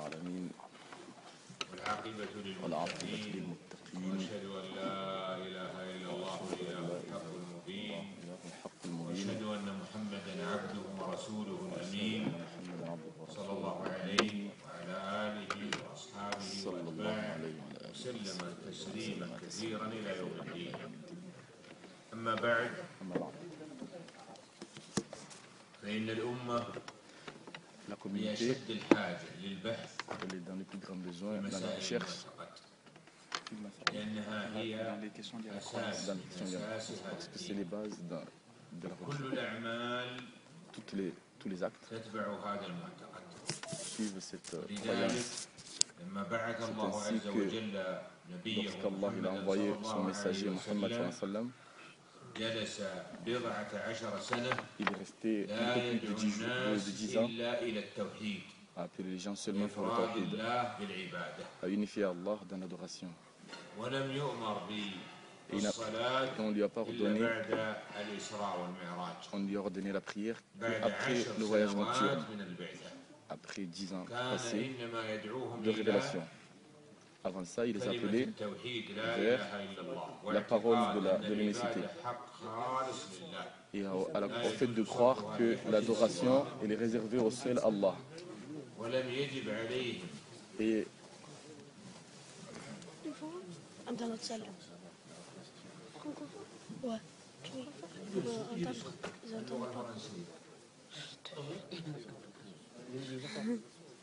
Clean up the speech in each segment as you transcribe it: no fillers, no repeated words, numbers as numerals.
العالمين والعاقبة والعاقبة للمتقين للمتقين وأشهد أن لا إله إلا الله الإله الحق المبين الحق وأشهد المبين أن محمدا عبده ورسوله الأمين محمد عبده صلى ورسوله الله عليه وعلى آله وأصحابه صلى الله وأتباعه عليه وعلى آله وسلم تسليما وسلم كثيرا إلى يوم الدين. يوم الدين. أما بعد أما بعد فإن الأمة la communauté بأشد الحاجة للبحث elle est dans les plus grands في besoins dans la مسائل recherche المعتقد لأنها هي أساس dans les questions من liées أساس هذا parce que c'est الدين. les bases de la religion. كل الأعمال Tous les actes تتبع هذا المعتقد. suivent cette لذلك croyance. لما بعث C'est الله ainsi عز que وجل نبيه lorsqu'Allah il a محمدا envoyé صلى son الله messager عليه Muhammad sallallahu alayhi wa وسلم sallam, جلس 19 سنة il est resté un لا peu plus يدعو de 10 الناس ans إلا إلى التوحيد à appeler les gens seulement pour le وإفراد tawhid, الله بالعبادة à unifier Allah dans l'adoration. ولم يؤمر Et بالصلاة on ne lui a pas إلا ordonné, بعد الإسراء والمعراج on lui a ordonné la prière بعد après 10 le voyage سنوات nocturne, من البعثة. après 10 ans كان passés إنما يدعوهم de إلى révélation. Avant ça, il les كلمة appelait التوحيد لا vers إله إلا الله la parole واعتقاد de أن l'unicité العبادة حق خالص لله. et au fait de croire que l'adoration elle est réservée au seul Allah. ولم يجب عليهم Et أنت لا تسلم. Ouais. On tape. Ils entendent pas.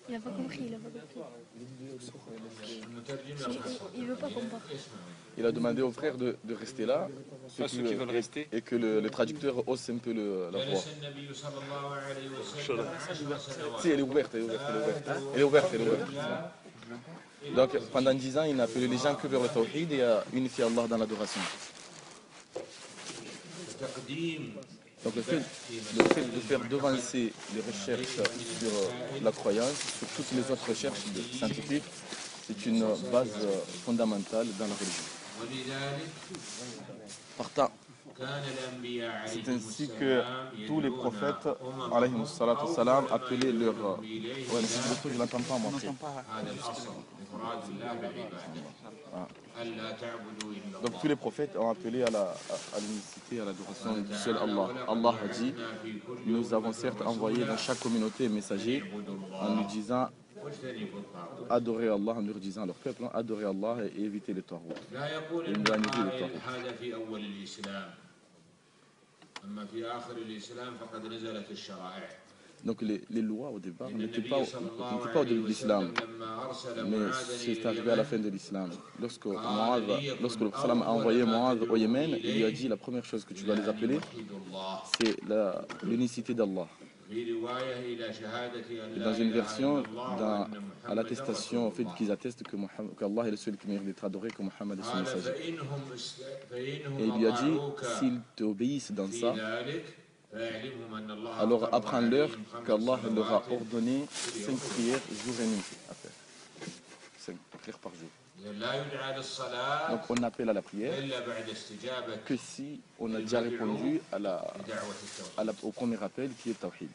Il a pas compris, il a pas compris. Il veut pas qu'on parte. il a demandé aux frères de rester là, ceux qui veulent rester. et que le traducteur hausse un peu la voix. جلس النبي صلى الله عليه وسلم 10 سنوات. Si, elle est ouverte, elle est ouverte, elle est ouverte. Elle est ouverte, elle est ouverte. Donc pendant 10 ans, il n'a appelé les gens que vers le tawhid et à unifier Allah dans l'adoration. تقديم Donc le fait de faire devancer les recherches sur la croyance, sur toutes les autres recherches scientifiques, c'est une base fondamentale dans la religion. ولذلك Partant, كان الأنبياء عليهم c'est ainsi que السلام tous les prophètes, alayhi salatu wassalam, appelaient leur... Ouais, mais c'est le truc, je n'entends pas moi. هذا الأصل إفراد الله بالعبادة ألا تعبدوا إلا الله. Donc tous les prophètes ont appelé à l'unicité, à l'adoration du seul Allah. Allah a dit, nous avons certes envoyé dans chaque communauté un messager en lui disant, واجتنبوا الطاغوت. adorez Allah, en leur disant à leur peuple, adorez Allah et évitez les tarout. لا يقول إن ابن لا نجيب عامر الطاغوت. هذا في أول الإسلام أما في آخر الإسلام فقد نزلت الشرائع. Donc les lois au départ إن n'étaient النبي pas صلى الله au début عليه de l'islam, وسلم لما أرسل mais معاذا c'est إلى arrivé à la اليمن fin de l'islam. Lorsque le salam a envoyé Mu'adh au Yémen, il lui a dit la première chose que tu vas les appeler, يوحد الله c'est l'unicité d'Allah. في رواية إلى شهادة أن Et لا dans une إله version, إلا الله وأن à محمدا l'attestation, au fait رسول qu'ils الله. attestent qu'Allah est le seul qui mérite d'être adoré, que Muhammad est son قال messager. Et فإنهم il lui a dit, أطاعوك s'ils t'obéissent dans في ça, ذلك فاعلمهم أن الله alors فرض apprends-leur عليهم خمس qu'Allah leur a صلوات. ordonné 5 prières jour et nuit à faire. 5 prières par jour. لا يدعى للصلاة Donc on appelle à la prière إلا بعد استجابة que si on a déjà répondu لدعوة التوحيد. au premier appel qui est Tawhid.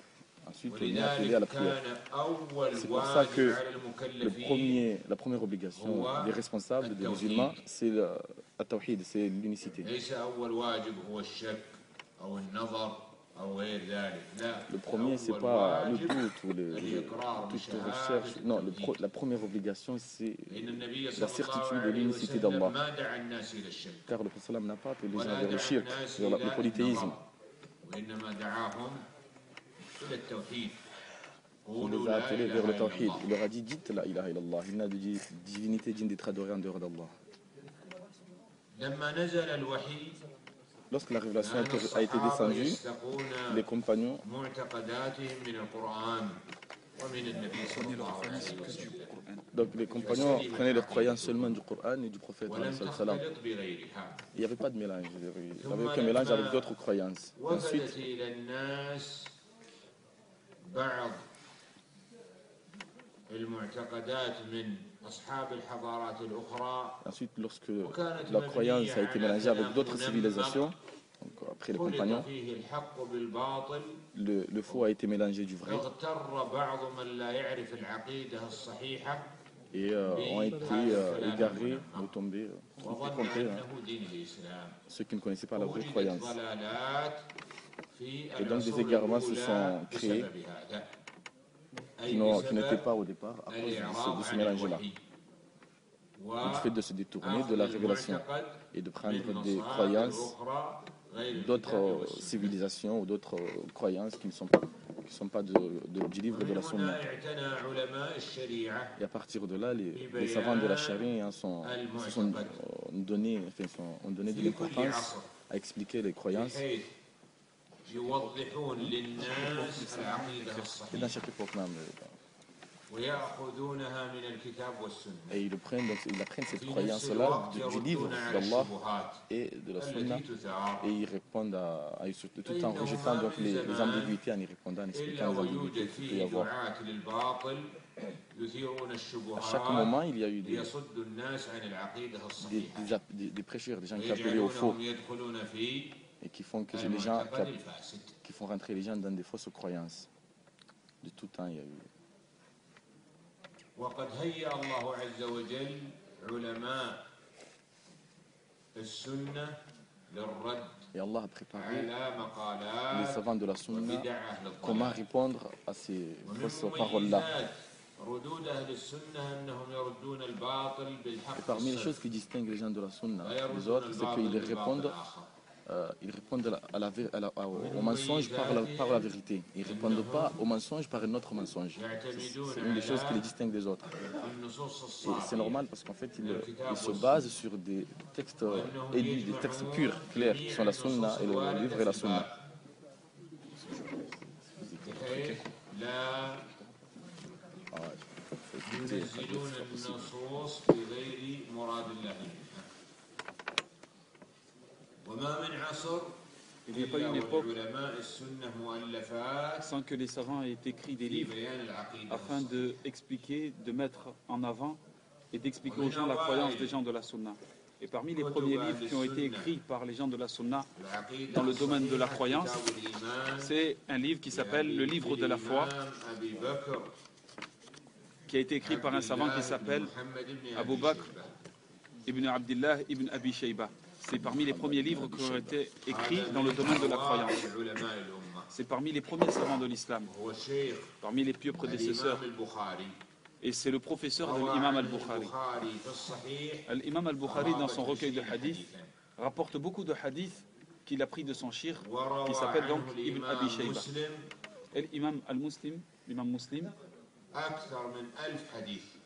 Ensuite on est appelé à la ولذلك prière. كان أول C'est pour ça واجب que على المكلفين la première obligation des responsables, des musulmans, c'est la Tawhid, c'est l'unicité. ليس أول واجب هو الشك أو النظر أو غير ذلك. لا. Le premier, c'est أول pas le واجب doute ou الإقرار toute بشهادة recherche. Non, التوحيد. la première obligation, c'est إن النبي la صلى certitude الله de عليه l'unicité وسلم d'Allah. ما دعا الناس إلى الشرك Car le Prophète n'a pas appelé les gens ولا vers le دعا shirk, الناس vers le إلى polythéisme. النظر وإنما دعاهم إلى التوحيد. Il قولوا les a لا appelés إله vers le إلا Tawhid. الله. Il leur a dit, dites la ilaha illallah. Il n'a de divinité digne d'être adorée en dehors d'Allah. لما نزل الوحي Lorsque la révélation كان a été الصحابة descendue, يستقون les compagnons, معتقداتهم من القرآن ومن النبي صلى الله عليه وسلم donc les compagnons prenaient leur croyance seulement du Coran et du prophète. ولم Salam. تختلط بغيرها. Il n'y avait pas de mélange. Il n'y avait aucun mélange avec d'autres croyances. Ensuite, وفدت إلى الناس بعض المعتقدات من أصحاب الحضارات الأخرى lorsque la croyance a été mélangée avec d'autres civilisations, donc après les خلط compagnons, فيه الحق بالباطل le faux a été mélangé du vrai اغتر بعض من لا يعرف العقيدة الصحيحة et ont été égarés ou tombés, وظن trompés, hein, أنه دين الإسلام ceux qui ne connaissaient pas la vraie ووجدت croyance. ضلالات في Et donc des العصور égarements se الأولى sont créés بسبب هذا qui أي n'étaient pas بسبب au départ à cause الإعراض de ce عن mélange-là. الوحي Du fait de se détourner de la révélation والمعتقد et de prendre من des مصادر croyances أخرى غير الكتاب d'autres والسنة. civilisations ou d'autres croyances qui ne sont pas du livre de la ومن Sunna. هنا اعتنى علماء الشريعة Et à partir de là, les savants de la charia hein, ont donné de في كل l'importance عصر à expliquer les croyances. بحيث يوضحون للناس العقيدة Et dans الصحيحة chaque époque même. ويأخذونها من الكتاب والسنة Et ils apprennent cette في نفس croyance-là الوقت du livre يردون على d'Allah الشبهات et de la Sunna. التي تثار Et ils répondent tout en rejetant donc les ambiguïtés, en y répondant, en إلا expliquant les ويوجد ambiguïtés qu'il peut y فيه avoir. دعاة للباطل يثيرون À chaque الشبهات moment, il y a eu ليصدوا الناس عن العقيدة الصحيحة des prêcheurs, des gens qui appelaient au faux ويجعلونهم يدخلون في et qui font que les gens, المعتقد الفاسد qui font rentrer les gens dans des fausses croyances. De tout temps, il y a eu. وقد هيأ الله عز وجل علماء السنة للرد Et Allah a préparé على les مقالات savants de la Sunna وبدع أهل comment الضلال répondre à ces ومن fausses paroles-là. مميزات ردود أهل السنة أنهم يردون الباطل Et بالحق parmi les choses الصرف qui distinguent les gens de la Sunna des ويردون autres, c'est الباطل qu'ils بالباطل répondent, الآخر au mensonge par la vérité. Ils ne répondent pas au mensonge par un autre mensonge. C'est une des choses qui les distingue des autres. النصوص Et c'est الصافية normal parce qu'en fait, ils se basent sur des textes élus, des textes purs, clairs, qui sont la Sunna et le livre et la Sunna. بحيث لا Ah ouais, faut écouter, ينزلون c'est pas possible. النصوص بغير مراد الله وما من عصر Il n'y a pas إلا une époque ولعلماء السنة مؤلفات sans que les savants aient écrit des في livres بيان العقيدة afin d'expliquer, de mettre en avant et d'expliquer aux gens la croyance des gens de la Sunna. Et parmi les premiers livres qui ont été écrits par les gens de la Sunna dans le domaine de la croyance, c'est un livre qui s'appelle le livre de la foi, qui a été écrit par un savant qui s'appelle Abu Bakr ibn Abdullah ibn Abi Shayba. C'est parmi les premiers livres qui ont été écrits dans le domaine de la croyance. C'est parmi les premiers savants de l'islam, parmi les pieux prédécesseurs. Et c'est le professeur de l'imam al-Bukhari. L'imam al-Bukhari, dans son recueil de hadiths, rapporte beaucoup de hadiths qu'il a pris de son shir, qui s'appelle donc Ibn Abi Shayba. Et l'imam al-Muslim, l'imam muslim,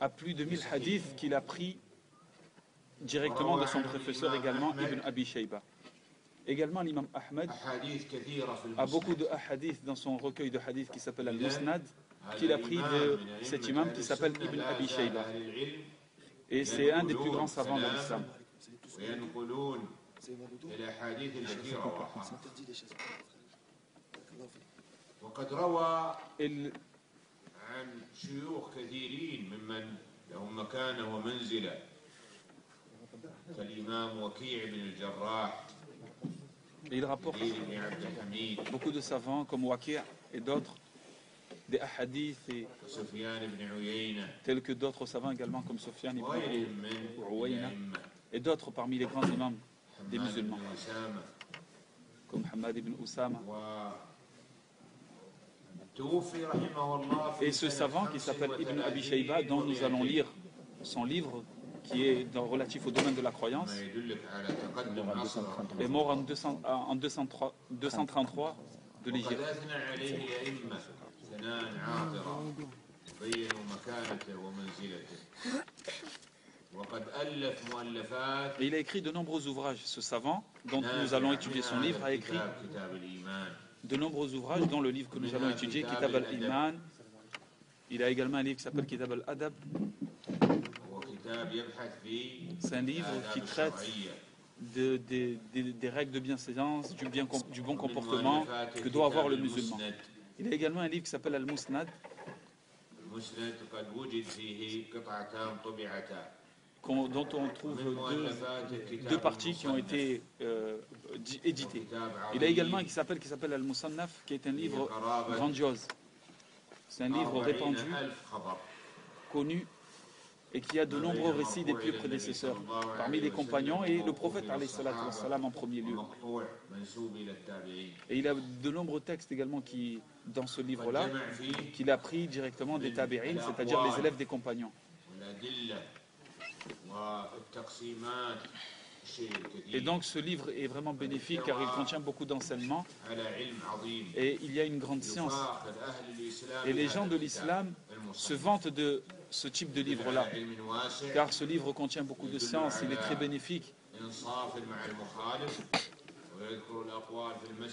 a plus de 1000 hadiths qu'il a pris directement de son professeur également, Ibn Abi Shayba. Également, l'imam Ahmed a beaucoup de hadiths dans son recueil de hadiths qui s'appelle Al-Musnad, qu'il a pris de cet imam qui s'appelle Ibn Abi Shayba. Et c'est un des plus grands savants dans l'islam. Et عن شيوخ كثيرين ممن لهم مكانة ومنزلة كالإمام وكيع بن الجراح il rapporte بن عبد الحميد beaucoup de savants comme Waqi' et d'autres, des hadiths وسفيان بن عيينة tels que d'autres savants également comme Sufyan ibn وغيرهم من Uwayna الأئمة et d'autres parmi les grands imams des حماد musulmans بن أسامة comme Hamad ibn Usama. توفي رحمه الله في Et ce savant qui s'appelle Ibn Abi Shayba, dont nous allons lire son livre qui est relatif au domaine de la croyance, ما يدلك على تقدم عصره est mort en 233 de وقد l'Égypte. أثنى عليه أئمة ثناء عاطرا بينوا مكانته ومنزلته وقد ألف مؤلفات Et il a écrit de nombreux ouvrages. Ce savant, dont nous allons étudier son livre, a écrit كتاب الإيمان de nombreux ouvrages, dont le livre que nous allons étudier, Kitab al-Iman. Il a également un livre qui s'appelle Kitab al-Adab. وكتاب يبحث في C'est un livre qui traite des règles de bienséance, du bon comportement que doit avoir le musulman. Il a également un livre qui s'appelle Al-Musnad, المسند قد وجد فيه قطعتان طبعتان dont on trouve deux parties qui ont été éditées. Il y a également qui s'appelle Al-Musannaf, qui est un livre grandiose. C'est un livre répandu, connu, et qui a de nombreux récits des plus prédécesseurs, parmi les compagnons et le prophète alayhi salatu wassalam en premier lieu. Et il a de nombreux textes également dans ce livre-là, qu'il a pris directement des tabi'in, c'est-à-dire les élèves des compagnons. Et donc ce livre est vraiment bénéfique car il contient beaucoup d'enseignements et il y a une grande science. Et les gens de l'islam se vantent de ce type de livre-là, car ce livre contient beaucoup de science, il est très bénéfique.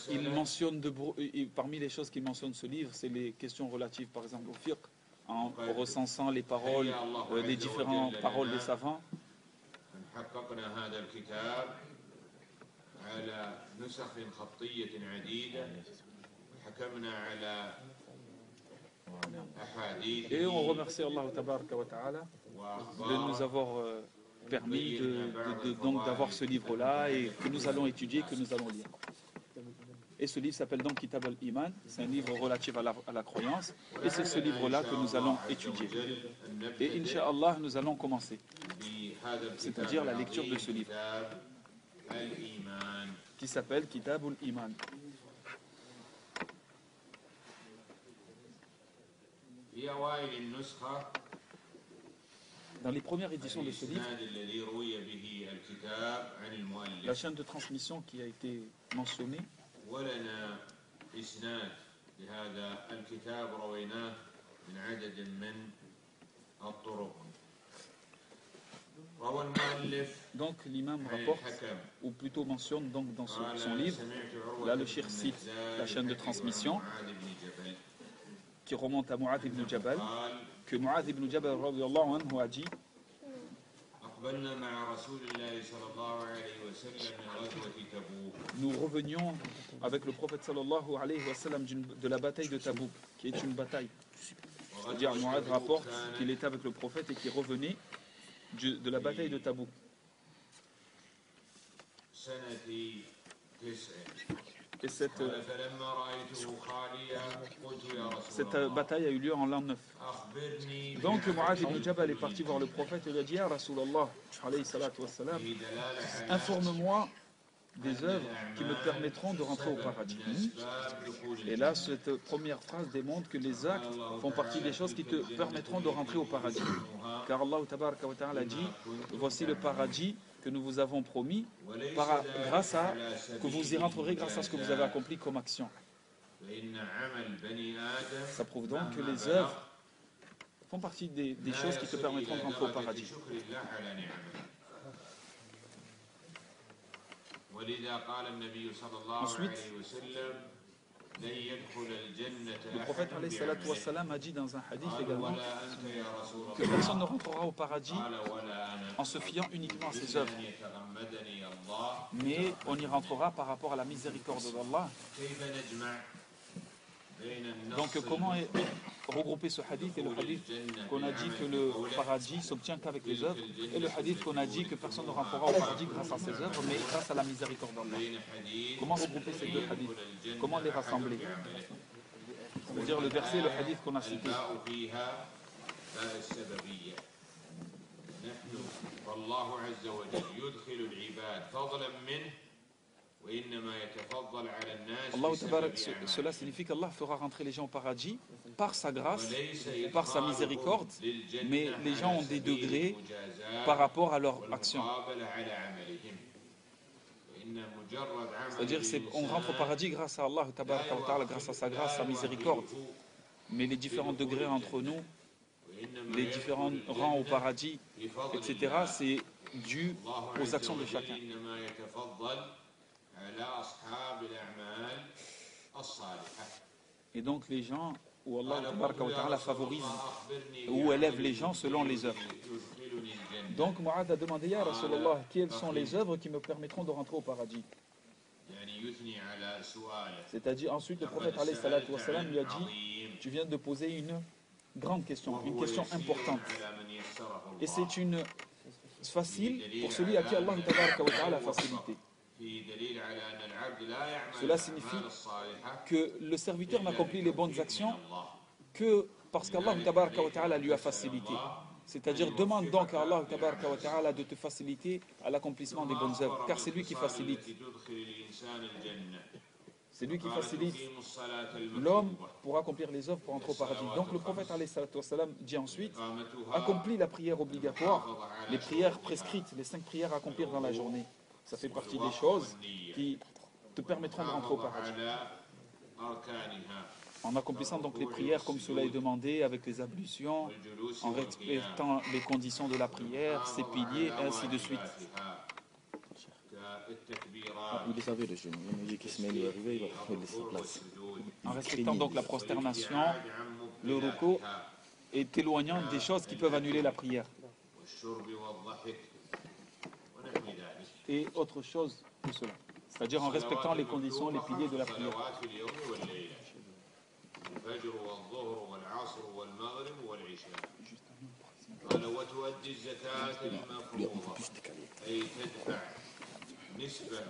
Il mentionne parmi les choses qu'il mentionne ce livre, c'est les questions relatives par exemple au fiqh, en recensant les paroles, les différentes paroles des savants. Et on remercie Allah de nous avoir permis donc d'avoir ce livre-là et que nous allons étudier, que nous allons lire. Et ce livre s'appelle donc Kitab al-Iman, c'est un livre relatif à la croyance, et c'est ce livre-là que nous allons étudier. Et Inch'Allah, nous allons commencer, c'est-à-dire la lecture de ce livre, qui s'appelle Kitab al-Iman. Dans les premières éditions de ce livre, la chaîne de transmission qui a été mentionnée, donc l'imam rapporte, ou plutôt mentionne donc dans son livre, là le cheikh cite la chaîne de transmission qui remonte à Mu'adh ibn Jabal, que Mu'adh ibn Jabal radiyallahu anhu a dit: nous revenions avec le prophète sallallahu alayhi wa sallam de la bataille de Tabouk, qui est une bataille. C'est-à-dire Mu'adh rapporte qu'il était avec le prophète et qu'il revenait de la bataille de Tabouk. Et cette bataille a eu lieu en l'an 9. Donc Mu'adh ibn Jabal est parti voir le prophète et lui a dit: Ya Rasulallah, alayhi salatu wassalam, informe-moi des œuvres qui me permettront de rentrer au paradis. Et là, cette première phrase démontre que les actes font partie des choses qui te permettront de rentrer au paradis. Car Allah tabaraka wa ta'ala dit: voici le paradis que nous vous avons promis, que vous y rentrerez grâce à ce que vous avez accompli comme action. Ça prouve donc que les œuvres font partie des choses qui te permettront de rentrer au paradis. Ensuite, le prophète alayhi salatu wassalam a dit dans un hadith également que personne ne rentrera au paradis en se fiant uniquement à ses œuvres, mais on y rentrera par rapport à la miséricorde d'Allah. Donc comment regrouper ce hadith et le hadith qu'on a dit que le paradis s'obtient qu'avec les œuvres, et le hadith qu'on a dit que personne ne rentrera au paradis grâce à ses œuvres mais grâce à la miséricorde d'Allah? Comment regrouper ces deux hadiths? Comment les rassembler? C'est-à-dire le verset et le hadith qu'on a cité. Cela signifie qu'Allah fera rentrer les gens au paradis par sa grâce, par sa miséricorde, mais les gens ont des degrés par rapport à leur action. C'est-à-dire qu'on rentre au paradis grâce à Allah, grâce à sa grâce, sa miséricorde, mais les différents degrés entre nous, les différents rangs au paradis, etc., c'est dû aux actions de chacun. Et donc les gens, où Allah favorise ou élève les gens selon les œuvres. Donc Mu'adh a demandé: Ya Rasulallah, quelles sont les œuvres qui me permettront de rentrer au paradis? C'est-à-dire ensuite le prophète alayhi salatu wassalam lui a dit: tu viens de poser une grande question, une question importante. Et facile pour celui à qui Allah tabaraka wa ta'ala a facilité. Cela signifie que le serviteur n'accomplit les bonnes actions que parce qu'Allah tabaraka wa ta'ala lui a facilité. C'est-à-dire, demande donc à Allah tabaraka wa ta'ala de te faciliter à l'accomplissement des bonnes œuvres, car c'est lui qui facilite. C'est lui qui facilite l'homme pour accomplir les œuvres pour entrer au paradis. Donc le prophète alayhi salatu wassalam dit ensuite, accomplis la prière obligatoire, les prières prescrites, les 5 prières à accomplir dans la journée. Ça fait partie des choses qui te permettront de rentrer au paradis. En accomplissant donc les prières comme cela est demandé, avec les ablutions, en respectant les conditions de la prière, ses piliers, et ainsi de suite. Il savait le jeune, il dit qu'Ismaël est arrivé, il va laisser sa place. En respectant donc la prosternation, le ruku, et t'éloignant des choses qui peuvent annuler la prière. Et autre chose que cela. C'est-à-dire en respectant les conditions, les piliers de la prière.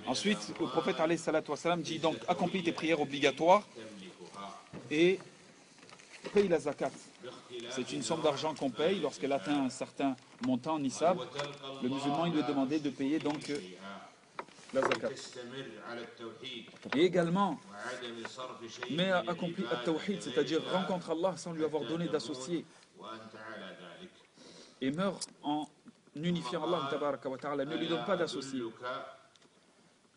Ensuite, le prophète alayhi salatu wassalam dit donc accomplis tes prières obligatoires et paye la zakat. C'est une somme d'argent qu'on paye lorsqu'elle atteint un certain montant, nisab. Le musulman il lui est demandé de payer donc la zakat. Et également, mais accomplit at-tawhid, c'est-à-dire rencontre Allah sans lui avoir donné d'associé et meurt en unifiant Allah tabaraka wa ta'ala, ne lui donne pas d'associé.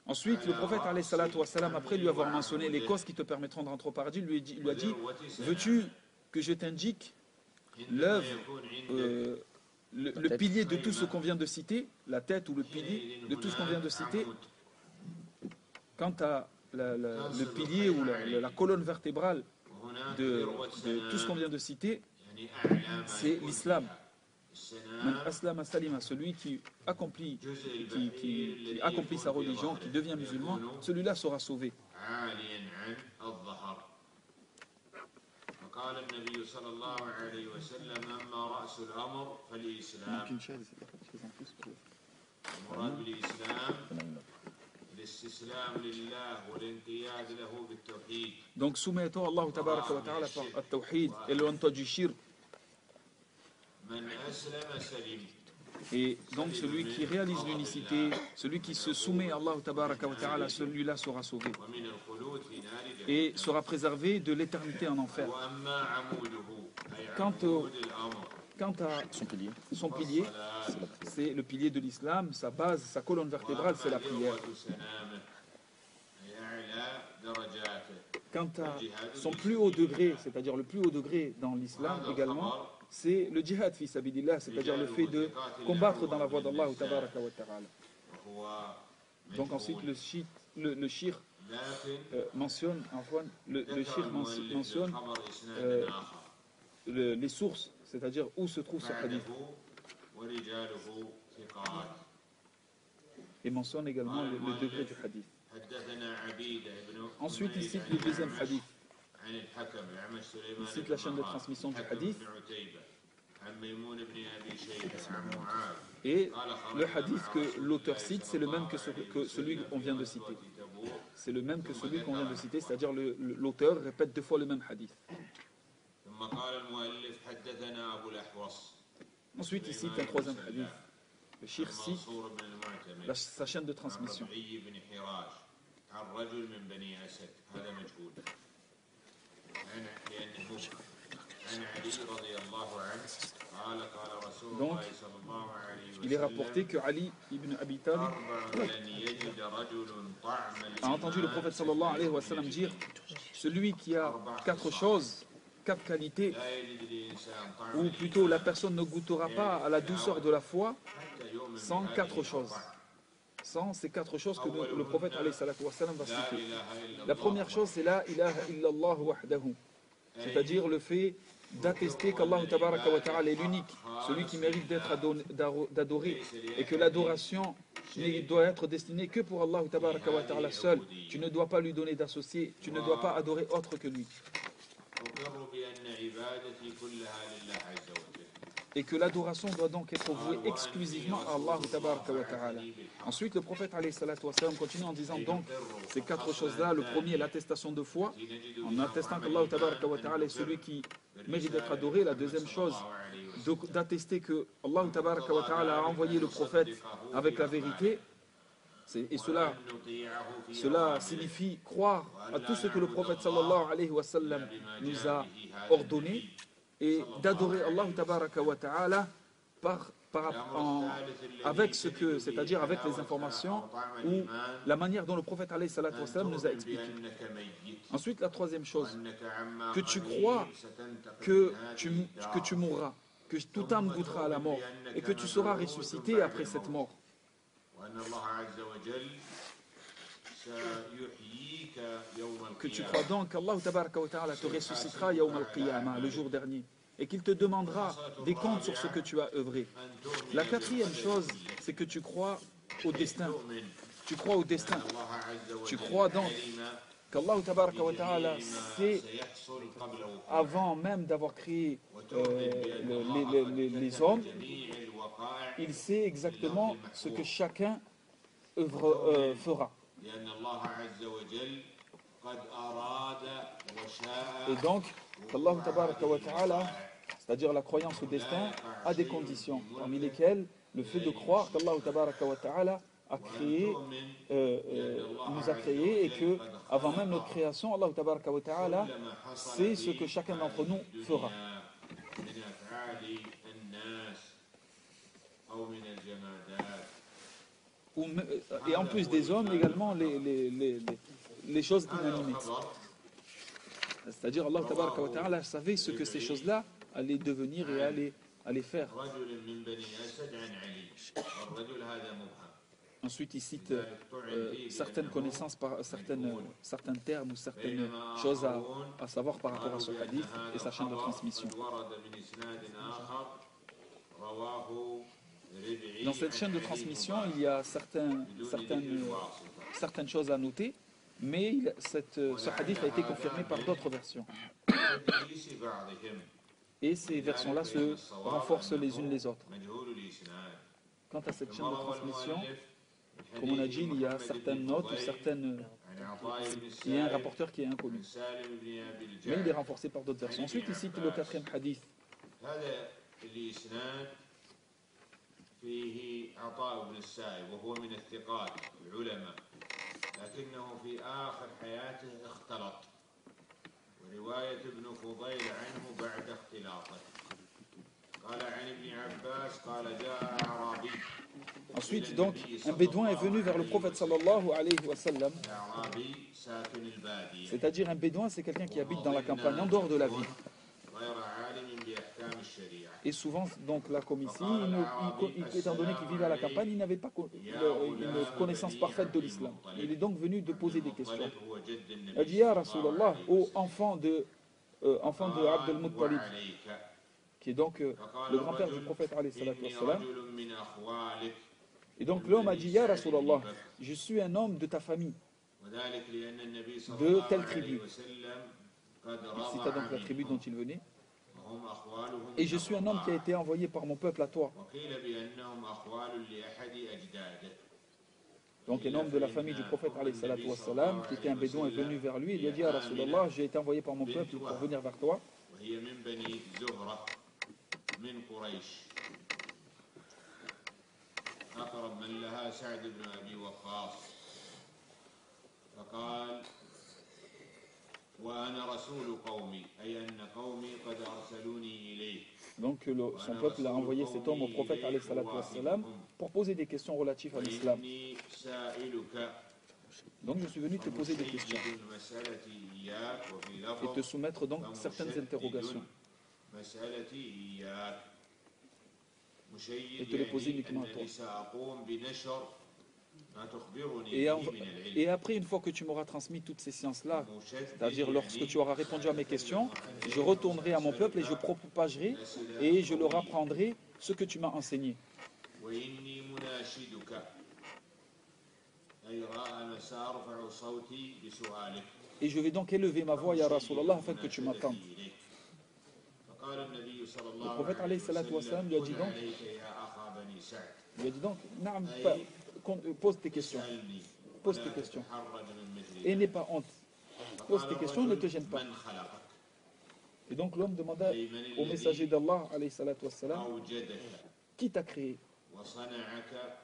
Ensuite, le prophète alayhi salatu wassalam, après lui avoir mentionné les causes qui te permettront de rentrer au paradis, lui a dit, veux-tu que je t'indique l'œuvre, le pilier de tout ce qu'on vient de citer, la tête ou le pilier de tout ce qu'on vient de citer. Quant à le pilier ou la colonne vertébrale de tout ce qu'on vient de citer, c'est l'islam. Celui qui accomplit sa religion, qui devient musulman, celui-là sera sauvé. Donc soumettons à Allah tabaraka wa ta'ala par at-tawhid, éloigne-toi du shirk. Et donc celui qui réalise l'unicité, celui qui se soumet à Allah tabaraka wa ta'ala, celui-là sera sauvé et sera préservé de l'éternité en enfer. Quant à son pilier, c'est le pilier de l'islam, sa base, sa colonne vertébrale, c'est la prière. Quant à son plus haut degré, c'est-à-dire le plus haut degré dans l'islam également, c'est le djihad fi sabilillah, c'est-à-dire le fait de combattre dans la voie d'Allah tabaraka wa ta'ala. Donc ensuite le shir mentionne les sources, c'est-à-dire où se trouve ce hadith. Et mentionne également le degré du hadith. Ensuite, il cite le deuxième hadith. Il cite la chaîne de transmission du hadith. Et le hadith que l'auteur cite, c'est le même que celui qu'on vient de citer. C'est le même que celui qu'on vient de citer, c'est-à-dire l'auteur répète 2 fois le même hadith. Ensuite, il cite un troisième hadith. Le cheikh cite sa chaîne de transmission. Donc, il est rapporté que Ali ibn Abi Talib a entendu le prophète sallallahu alayhi wa sallam dire: celui qui a 4 choses, 4 qualités, ou plutôt la personne ne goûtera pas à la douceur de la foi sans 4 choses. Sans ces 4 choses que le prophète alayhi salatu wa sallam va citer. La première chose, c'est la ilaha illallah wahdahu, c'est-à-dire le fait d'attester qu'Allah tabaraka wa ta'ala est l'unique, celui qui mérite d'être adoré, et que l'adoration doit être destinée que pour Allah tabaraka wa ta'ala seul. Tu ne dois pas lui donner d'associé, tu ne dois pas adorer autre que lui. et que l'adoration doit donc être vouée exclusivement à Allah tabaraka wa ta'ala. Ensuite, le prophète alayhi salatu wa salam continue en disant donc ces quatre choses-là. Le premier, l'attestation de foi, en attestant qu'Allah tabaraka wa ta'ala est celui qui mérite d'être adoré. La deuxième chose, d'attester que Allah tabaraka wa ta'ala a envoyé le prophète avec la vérité. Et cela signifie croire à tout ce que le prophète sallallahu alayhi wa sallam nous a ordonné et d'adorer Allah tabaraka wa ta'ala avec ce que, c'est-à-dire avec les informations ou la manière dont le prophète alayhi salatu wa sallam nous a expliqué. Ensuite, la troisième chose, que tu crois que tu mourras, que toute âme goûtera à la mort et que tu seras ressuscité après cette mort. Que tu crois donc qu'Allah tabaraka wa ta'ala te ressuscitera yawm al-qiyamah, le jour dernier, et qu'il te demandera des comptes sur ce que tu as œuvré. La quatrième chose, c'est que tu crois au destin. Tu crois au destin. Tu crois donc qu'Allah tabaraka wa ta'ala sait, avant même d'avoir créé les hommes, il sait exactement ce que chacun fera. Et donc, qu'Allah tabaraka wa ta'ala, c'est-à-dire la croyance au destin, a des conditions, parmi lesquelles le fait de croire qu'Allah tabaraka wa ta'ala nous a créés et que, avant même notre création, Allah tabaraka wa ta'ala sait ce que chacun d'entre nous fera. Et en plus des hommes, également les choses inanimées. C'est-à-dire Allah tabaraka wa ta'ala savait ce que ces choses-là allaient devenir et allaient faire. Ensuite, il cite certaines connaissances, certains termes ou certaines choses à savoir par rapport à ce hadith et sa chaîne de transmission. Dans cette chaîne de transmission, il y a certaines choses à noter, mais ce hadith a été confirmé par d'autres versions. Et ces versions-là se renforcent les unes les autres. Quant à cette chaîne de transmission, comme on a dit, il y a certaines notes ou il y a un rapporteur qui est inconnu. Mais il est renforcé par d'autres versions. Ensuite, il cite le quatrième hadith. فيه عطاء بن السائب وهو من الثقات العلماء لكنه في آخر حياته اختلط ورواية ابن فضيل عنه بعد اختلاطه قال عن ابن عباس قال جاء أعرابي. Ensuite, donc, un bédouin est venu vers le prophète sallallahu alayhi wa sallam. C'est-à-dire, un bédouin, c'est quelqu'un qui habite dans la campagne, en dehors de la ville. Et souvent, donc là comme ici, étant donné qu'il vivait à la campagne, il n'avait pas une connaissance parfaite de l'islam. Il est donc venu de poser des questions. Il a dit, Ya Rasulallah, ô enfant de Abd al-Muttalib, qui est donc le grand-père du prophète alayhi salatu wassalam. Et donc l'homme a dit, Ya Rasulallah, je suis un homme de ta famille, de telle tribu. C'est donc la tribu dont il venait. Et je suis un homme qui a été envoyé par mon peuple à toi. Donc un homme de la famille du prophète alayhi salatu wassalam, qui était un bédouin, est venu vers lui. Il lui a dit, à Rasulallah, j'ai été envoyé par mon peuple pour venir vers toi. Donc son peuple a envoyé cet homme au prophète alayhi salatu wassalam pour poser des questions relatives à l'islam. Donc je suis venu te poser des questions et te soumettre donc certaines interrogations et te les poser uniquement à toi. Et après, une fois que tu m'auras transmis toutes ces sciences-là, c'est-à-dire lorsque tu auras répondu à mes questions, je retournerai à mon peuple et je propagerai et je leur apprendrai ce que tu m'as enseigné. Et je vais donc élever ma voix, Ya Rasulallah, afin que tu m'attendes. Le prophète alayhi salatu wassalam lui a dit donc, Naam, pose tes questions. Pose tes questions. Et n'aie pas honte. Pose tes questions et ne te gêne pas. Et donc l'homme demanda au messager d'Allah, alayhi salatu wassalam, qui t'a créé?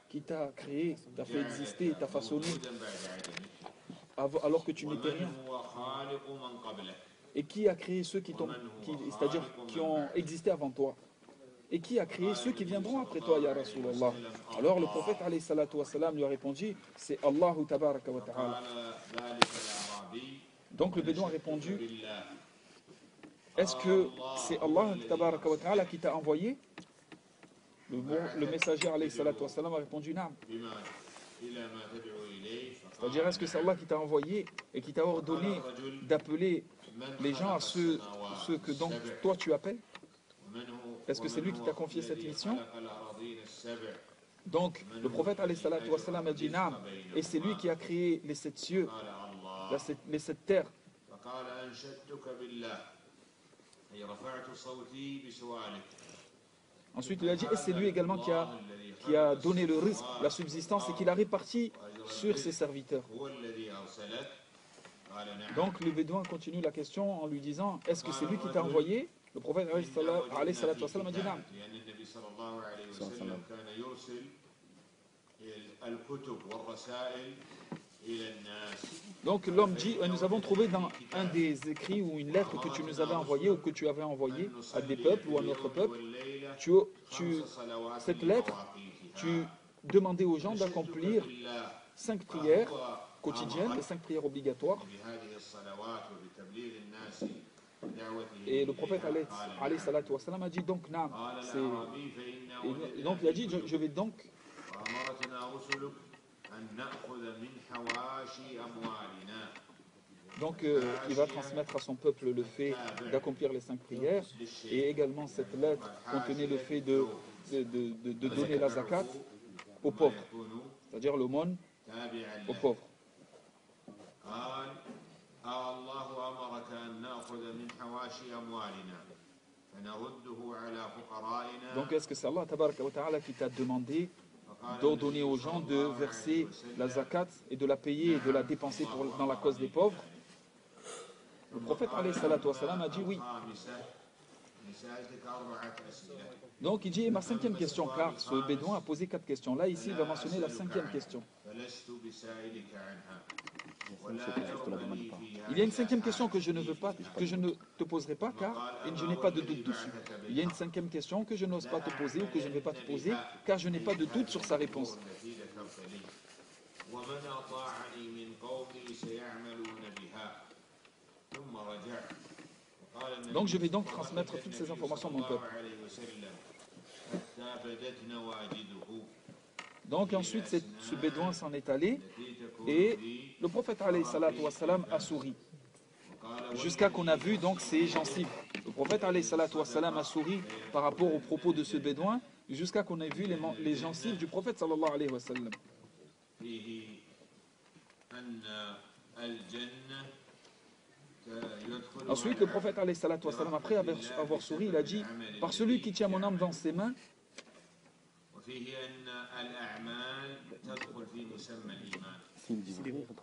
Qui t'a créé, t'a fait exister, t'a façonné, alors que tu n'étais rien? Et qui a créé ceux c'est-à-dire qui ont existé avant toi? Et qui a créé ceux qui viendront après toi, ya Rasulallah? Alors le prophète alayhi salatu wassalam lui a répondu, c'est Allah tabaraka wa ta'ala. Donc le bédouin a répondu, est-ce que c'est Allah tabaraka wa ta'ala qui t'a envoyé? Le messager alayhi salatu wassalam a répondu, naam. C'est-à-dire, est-ce que c'est Allah qui t'a envoyé et qui t'a ordonné d'appeler les gens à ceux que donc toi tu appelles? Est-ce que c'est lui qui t'a confié cette mission? Donc le prophète alayhi salatu wassalam a dit naam, et c'est lui qui a créé les 7 cieux, les 7 terres. Ensuite il a dit, et c'est lui également qui a donné le risque, la subsistance, et qui l'a réparti sur ses serviteurs. Donc le bédouin continue la question en lui disant, est-ce que c'est lui qui t'a envoyé? Le prophète alayhi salatu wassalam a dit naam. Donc l'homme dit, nous avons trouvé dans un des écrits ou une lettre que tu nous avais envoyée ou que tu avais envoyée à des peuples ou à notre peuple, cette lettre, tu demandais aux gens d'accomplir 5 prières quotidiennes et 5 prières obligatoires. Et le prophète alayhi salatu wassalam a dit donc naam. Et donc il a dit, je vais donc il va transmettre à son peuple le fait d'accomplir les 5 prières, et également cette lettre contenait le fait de donner la zakat aux pauvres, c'est-à-dire l'aumône aux pauvres. Donc est-ce que c'est Allah tabaraka wa ta'ala qui t'a demandé d'ordonner aux gens de verser la zakat et de la payer et de la dépenser dans la cause des pauvres? Le prophète alayhi salatu wassalam a dit oui. Donc il dit, ma 5e question, car ce bédouin a posé 4 questions. Là ici il va mentionner la 5e question. Il y a une 5e question que je ne te poserai pas, car je n'ai pas de doute dessus. Il y a une 5e question que je n'ose pas te poser ou que je ne vais pas te poser, car je n'ai pas de doute sur sa réponse. Donc je vais donc transmettre toutes ces informations à mon peuple. Donc ensuite ce bédouin s'en est allé et le prophète alayhi salatu wassalam a souri jusqu'à qu'on a vu donc ses gencives. Le prophète alayhi salatu wassalam a souri par rapport aux propos de ce bédouin jusqu'à qu'on ait vu les gencives du prophète sallallahu alayhi wa sallam. Ensuite le prophète alayhi salatu wassalam, après avoir souri, il a dit, par celui qui tient mon âme dans ses mains,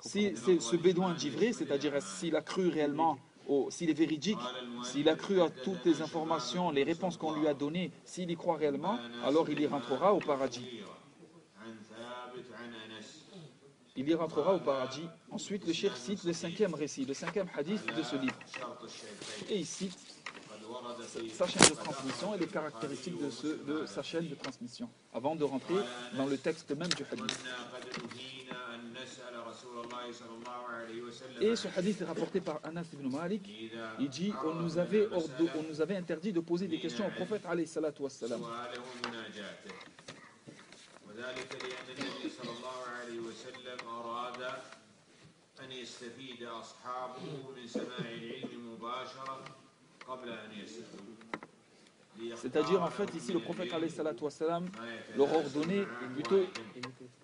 si ce bédouin dit vrai, c'est-à-dire s'il a cru réellement, s'il est véridique, s'il a cru à toutes les informations, les réponses qu'on lui a données, s'il y croit réellement, alors il y rentrera au paradis. Il y rentrera au paradis. Ensuite, le cheikh cite le 5e récit, le 5e hadith de ce livre. Et il cite sa chaîne de transmission et les caractéristiques de sa chaîne de transmission, avant de rentrer dans le texte même du hadith. Et ce hadith est rapporté par Anas ibn Malik. Il dit, on nous avait interdit de poser des questions au prophète alayhi salatu wassalam. C'est-à-dire en fait ici le prophète alayhi salatu wassalam leur ordonnait, plutôt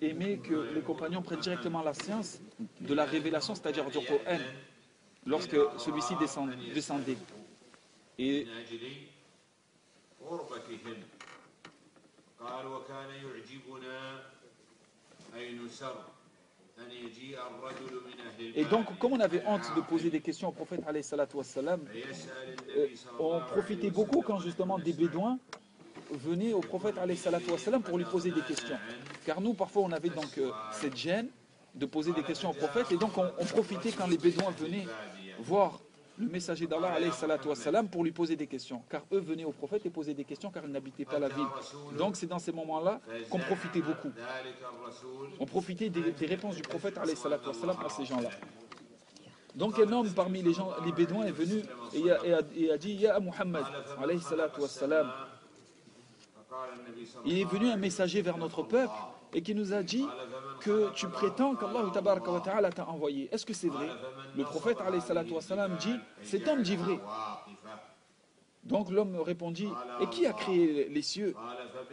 aimait que les compagnons prennent directement la science de la révélation, c'est-à-dire du Coran, lorsque celui-ci descendait. Et غربتهن قال وكان يعجبنا أي نسر أن يجيء الرجل من أهل Et donc, البادية comme on avait honte de poser des questions au prophète alayhi salatu wassalam, فيسأل النبي صلى on الله عليه profitait beaucoup quand وسلم justement des bédouins venaient au prophète alayhi salatu wassalam pour lui poser des questions. Car nous, parfois, on avait donc cette gêne de poser des questions au prophète, et donc on profitait quand les bédouins venaient voir le messager d'Allah alayhi salatu wassalam pour lui poser des questions. Car eux venaient au prophète et posaient des questions car ils n'habitaient pas la ville. Donc c'est dans ces moments-là qu'on profitait beaucoup. On profitait des réponses du prophète alayhi salatu wassalam à ces gens-là. Donc un homme parmi les gens, les bédouins est venu et a dit Ya Muhammad alayhi salatu wassalam. Il est venu un messager vers notre peuple et qui nous a dit que tu prétends qu'Allah tabaraka wa ta'ala t'a envoyé. Est-ce que c'est vrai? Le prophète alayhi salatu wassalam dit cet homme dit vrai. Donc l'homme répondit et qui a créé les cieux?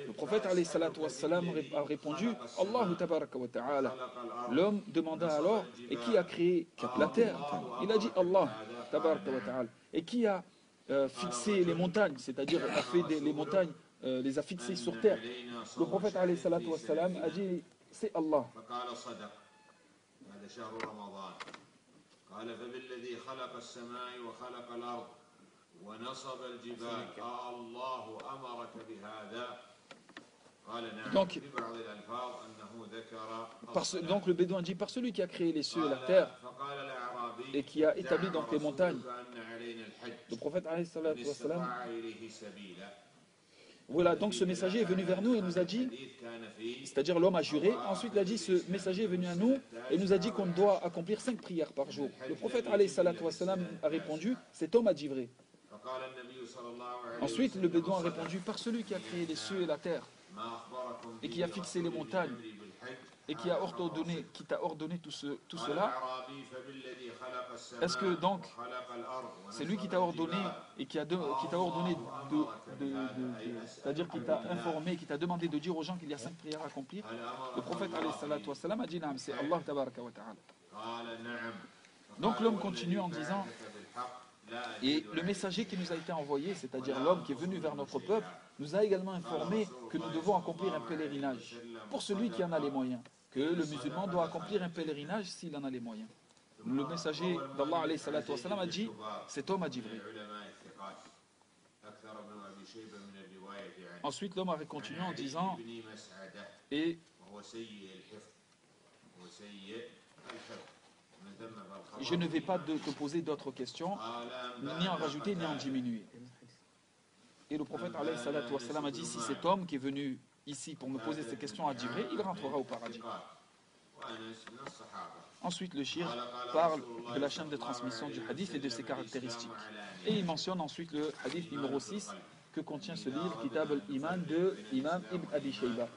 Le prophète alayhi salatu wassalam a répondu Allah tabaraka wa ta'ala. L'homme demanda alors et qui a créé la terre? Il a dit Allah tabaraka wa ta'ala. Et qui a fixé les montagnes, c'est-à-dire a fait les montagnes les a fixés sur terre. Le prophète alayhi salatu wassalam a dit c'est Allah. فقال صدق هذا شهر رمضان قال فبالذي خلق السماء وخلق الأرض ونصب الجبال الله أمرك بهذا قال نعم في بعض الألفاظ أنه ذكر donc le bédouin dit par celui qui a créé les cieux et la terre et qui a établi donc les montagnes. Le prophète alayhi salatu wassalam, voilà, donc ce messager est venu vers nous et nous a dit, c'est-à-dire l'homme a juré, ensuite il a dit ce messager est venu à nous et nous a dit qu'on doit accomplir 5 prières par jour. Le prophète alayhi salatu wassalam a répondu, cet homme a dit vrai. Ensuite le bédouin a répondu, par celui qui a créé les cieux et la terre et qui a fixé les montagnes et qui t'a ordonné tout cela, est-ce que donc c'est lui qui t'a ordonné et qui t'a ordonné c'est-à-dire qui t'a informé, qui t'a demandé de dire aux gens qu'il y a 5 prières à accomplir? Le prophète alayhi salatu wassalam a dit naam, c'est Allah tabaraka wa ta'ala. Donc l'homme continue en disant, et le messager qui nous a été envoyé, c'est-à-dire l'homme qui est venu vers notre peuple, nous a également informé que nous devons accomplir un pèlerinage pour celui qui en a les moyens, que le musulman doit accomplir un pèlerinage s'il en a les moyens. Le messager d'Allah alayhi salatu wassalam a dit, cet homme a dit vrai. Ensuite l'homme a continué en disant, et je ne vais pas te poser d'autres questions, ni en rajouter, ni en diminuer. Et le prophète alayhi salatu wassalam a dit, si cet homme qui est venu ici pour me poser ces questions a dit vrai, il rentrera au paradis. Ensuite le shir parle de la chaîne de transmission du hadith et de ses caractéristiques. Et il mentionne ensuite le hadith numéro 6 que contient ce livre, Kitab al-Iman de Imam Ibn Abi Shayba.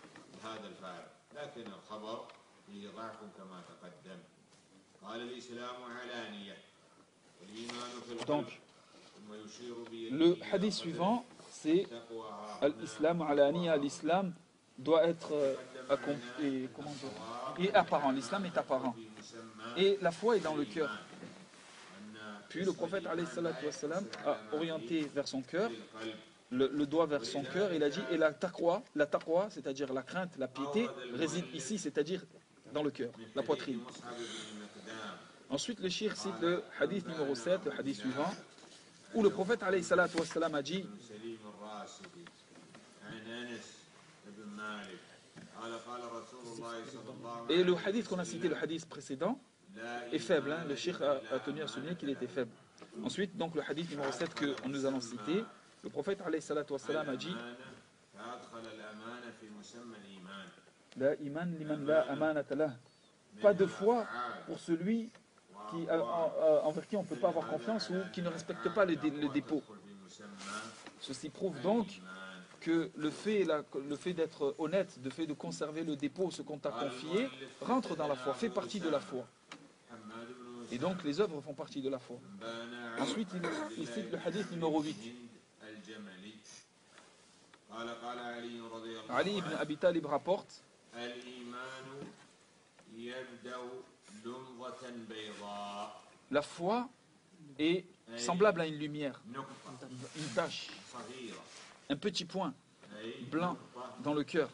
Donc, le hadith suivant, c'est l'islam alaniya, l'islam doit être accompli, et apparent, l'islam est apparent. Et la foi est dans le cœur. Puis le prophète alayhi salatu wassalam a orienté vers son cœur, le doigt vers son cœur, il a dit, et la taqwa, c'est-à-dire la crainte, la piété, réside ici, c'est-à-dire dans le cœur, la poitrine. Ensuite le shir cite le hadith numéro 7, le hadith suivant, où le prophète alayhi salatu wassalam a dit, et le hadith qu'on a cité, le hadith précédent, est faible, hein? Le shir a tenu à souligner qu'il était faible. Ensuite, donc le hadith numéro 7 que nous allons citer, le prophète alayhi salatu wassalam a dit, la iman liman la amanata lah. Pas de foi pour celui envers qui on ne peut pas avoir confiance ou qui ne respecte pas le dépôt. Ceci prouve donc que le fait d'être honnête, le fait de conserver le dépôt, ce qu'on t'a confié, rentre dans la foi, fait partie de la foi. Et donc les œuvres font partie de la foi. Ensuite, il cite le hadith numéro 8. Ali ibn Abi Talib rapporte, la foi est semblable à une lumière, une tache un petit point blanc dans le cœur.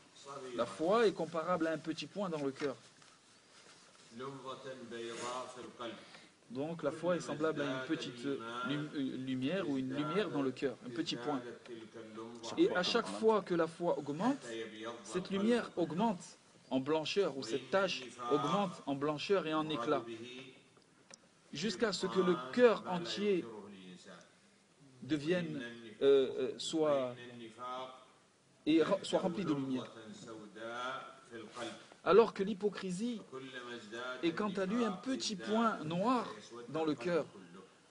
La foi est comparable à un petit point dans le cœur. Donc la foi est semblable à une petite lumière ou une lumière dans le cœur, un petit point. Et à chaque fois que la foi augmente, cette lumière augmente en blancheur, ou cette tache augmente en blancheur et en éclat, jusqu'à ce que le cœur entier devienne, soit rempli de lumière. Alors que l'hypocrisie est quant à lui un petit point noir dans le cœur.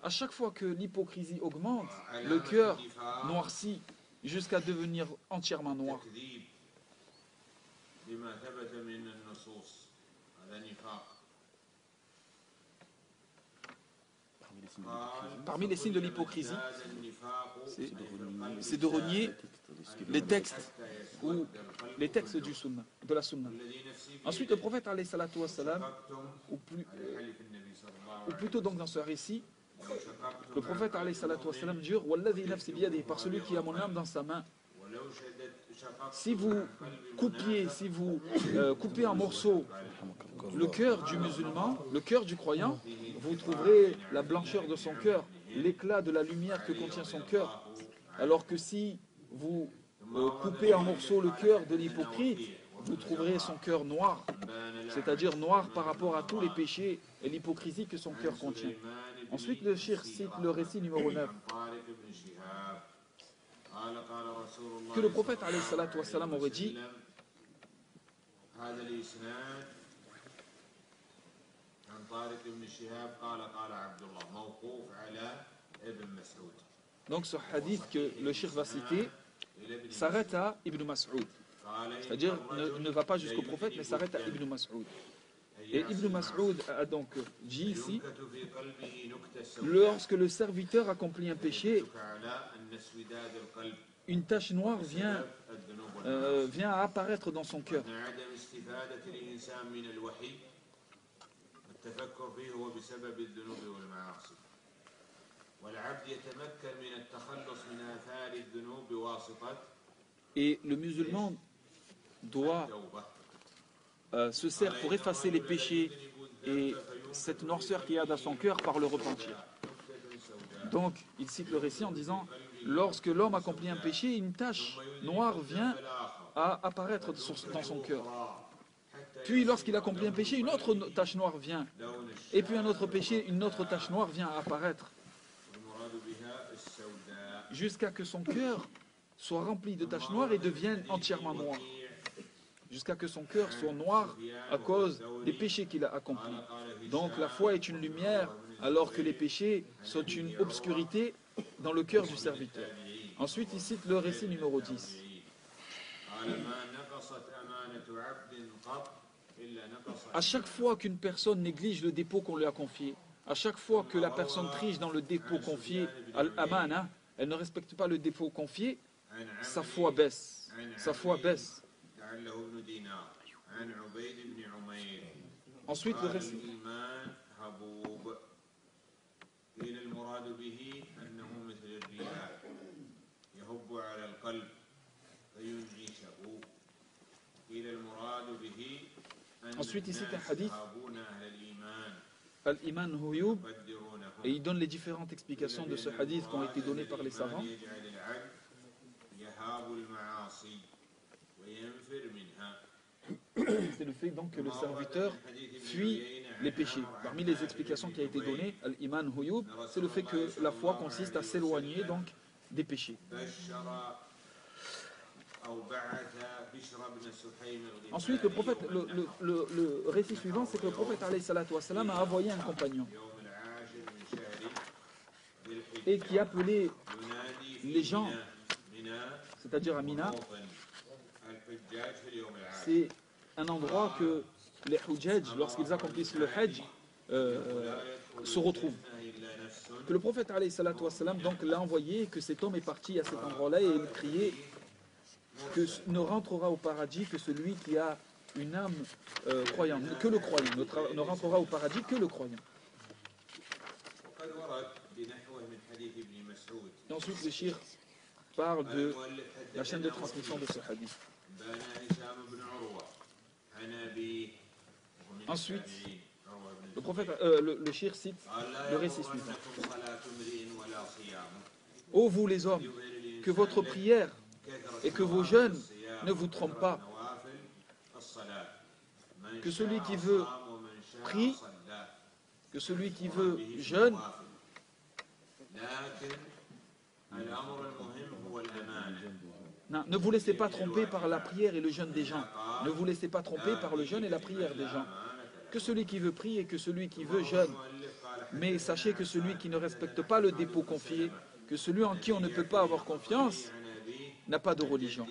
À chaque fois que l'hypocrisie augmente, le cœur noircit jusqu'à devenir entièrement noir. Parmi les signes de l'hypocrisie, c'est de renier les textes ou les textes de la sunna. Ensuite, le prophète alayhi salatu wassalam, ou plutôt donc dans ce récit, le prophète alayhi salatu wassalam dit Walladhi nafsi biyadihi, par celui qui a mon âme dans sa main. Si vous coupez en morceaux le cœur du musulman, le cœur du croyant, vous trouverez la blancheur de son cœur, l'éclat de la lumière que contient son cœur. Alors que si vous coupez en morceaux le cœur de l'hypocrite, vous trouverez son cœur noir, c'est-à-dire noir par rapport à tous les péchés et l'hypocrisie que son cœur contient. Ensuite, le cheikh cite le récit numéro 9. Que le prophète alayhi salatu wassalam aurait dit donc ce hadith que le cheikh va citer s'arrête à Ibn Mas'ud, c'est-à-dire ne va pas jusqu'au prophète mais s'arrête à Ibn Mas'ud. Et Ibn Mas'ud a donc dit ici, lorsque le serviteur accomplit un péché, une tache noire vient à apparaître dans son cœur. Et le musulman doit se sert pour effacer les péchés et cette noirceur qu'il y a dans son cœur par le repentir. Donc, il cite le récit en disant lorsque l'homme accomplit un péché, une tache noire vient à apparaître dans son cœur. Puis, lorsqu'il accomplit un péché, une autre tache noire vient. Et puis, un autre péché, une autre tache noire vient à apparaître. Jusqu'à que son cœur soit rempli de taches noires et devienne entièrement noir. Jusqu'à que son cœur soit noir à cause des péchés qu'il a accomplis. Donc la foi est une lumière, alors que les péchés sont une obscurité dans le cœur du serviteur. Ensuite, il cite le récit numéro 10. À chaque fois qu'une personne néglige le dépôt qu'on lui a confié, à chaque fois que la personne triche dans le dépôt confié, al-amana, elle ne respecte pas le dépôt confié, sa foi baisse. Sa foi baisse. Ensuite, le récit. Ensuite, il cite un hadith, Al-Iman Huyub, et il donne les différentes explications de ce hadith qui ont été données par les savants. C'est le fait donc que le serviteur fuit les péchés. Parmi les explications qui a été données, Al-Iman Huyub, c'est le fait que la foi consiste à s'éloigner donc des péchés. Ensuite, le prophète, le récit suivant, c'est que le prophète alayhi salatu wassalam a envoyé un compagnon et qui appelait les gens, c'est-à-dire à Mina. C'est un endroit que les hujjaj, lorsqu'ils accomplissent le hajj, se retrouvent. Que le prophète alayhi salatu wassalam donc l'a envoyé, que cet homme est parti à cet endroit-là et il criait que ne rentrera au paradis que celui qui a une âme croyante, que le croyant, ne rentrera au paradis que le croyant. Et ensuite le shir parle de la chaîne de transmission de ce hadith. Ensuite, le prophète, le shir cite le récit suivant. Ô vous les hommes, que votre prière et que vos jeûnes ne vous trompent pas. Que celui qui veut prie, que celui qui veut jeûne. Non, ne vous laissez pas tromper par la prière et le jeûne des gens. Ne vous laissez pas tromper par le jeûne et la prière des gens. Que celui qui veut prie et que celui qui veut jeûne. Mais sachez que celui qui ne respecte pas le dépôt confié, que celui en qui on ne peut pas avoir confiance, n'a pas de religion.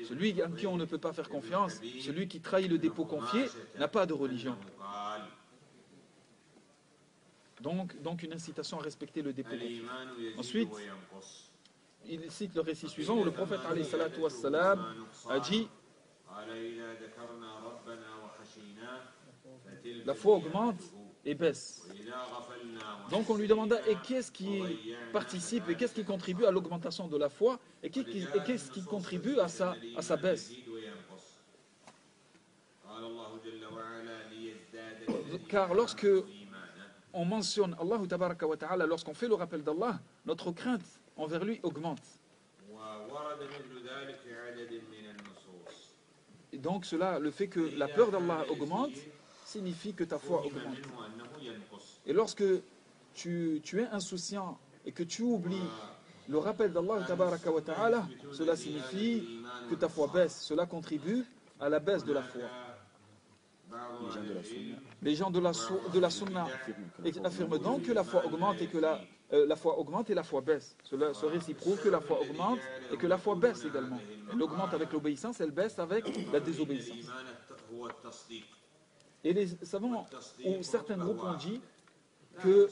Celui en qui on ne peut pas faire confiance, celui qui trahit le dépôt confié, n'a pas de religion. Donc une incitation à respecter le dépôt confié. Ensuite, il cite le récit suivant où le prophète alayhi salatu wassalam a dit: la foi augmente et baisse. Donc on lui demanda: et qu'est-ce qui participe et qu'est-ce qui contribue à l'augmentation de la foi et qu'est-ce qui contribue à sa baisse? Car lorsque on mentionne Allah tabaraka wa ta'ala, lorsqu'on fait le rappel d'Allah, notre crainte envers lui augmente. Et donc cela, le fait que la peur d'Allah augmente, signifie que ta foi augmente. Et lorsque tu es insouciant et que tu oublies le rappel d'Allah tabaraka wa ta'ala, cela signifie que ta foi baisse. Cela contribue à la baisse de la foi. Les gens de la sunna affirment donc que la foi augmente et que la foi augmente et la foi baisse. Ce récit prouve que la foi augmente et que la foi baisse également. Elle augmente avec l'obéissance, elle baisse avec la désobéissance. Et les savants ou certains groupes ont dit que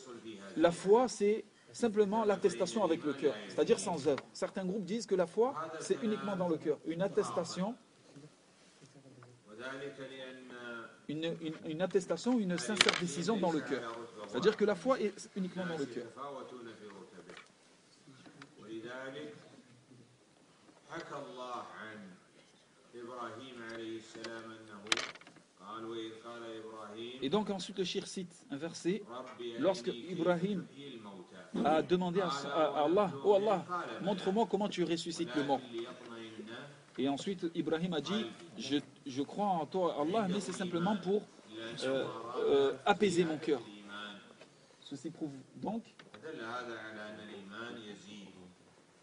la foi c'est simplement l'attestation avec le cœur, c'est-à-dire sans œuvre. Certains groupes disent que la foi c'est uniquement dans le cœur, une attestation, une attestation, une sincère décision dans le cœur. C'est-à-dire que la foi est uniquement dans le cœur. Et donc ensuite le shir cite un verset lorsque Ibrahim a demandé à Allah: oh Allah, montre-moi comment tu ressuscites le mort. Et ensuite Ibrahim a dit: je crois en toi Allah, mais c'est simplement pour apaiser mon cœur. Ceci prouve donc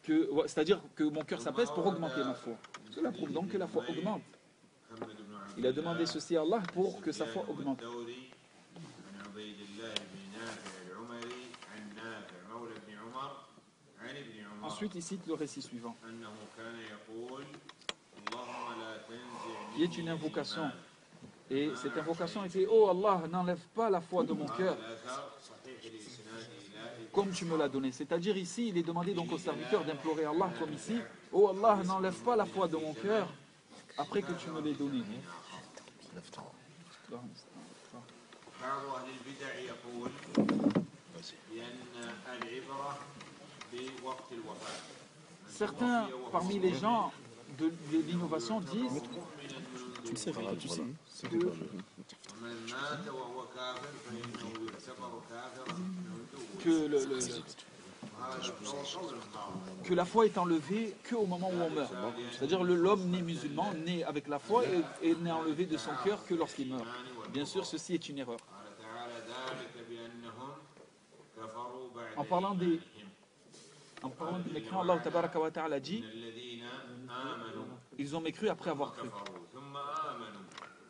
que, c'est-à-dire que mon cœur s'apaise pour augmenter ma foi. Cela prouve donc que la foi augmente. Il a demandé ceci à Allah pour que sa foi augmente. Ensuite, il cite le récit suivant, qui est une invocation. Et cette invocation était: oh Allah, n'enlève pas la foi de mon cœur, comme tu me l'as donné. C'est-à-dire ici, il est demandé donc au serviteur d'implorer Allah comme ici: oh Allah, n'enlève pas la foi de mon cœur après que tu me l'aies donné. Certains parmi les gens de l'innovation disent que la foi est enlevée qu'au moment où on meurt. C'est-à-dire l'homme né musulman, né avec la foi, et n'est enlevé de son cœur que lorsqu'il meurt. Bien sûr, ceci est une erreur. En parlant des mécréants, Allah tabaraka wa ta'ala dit: ils ont mécru après avoir cru.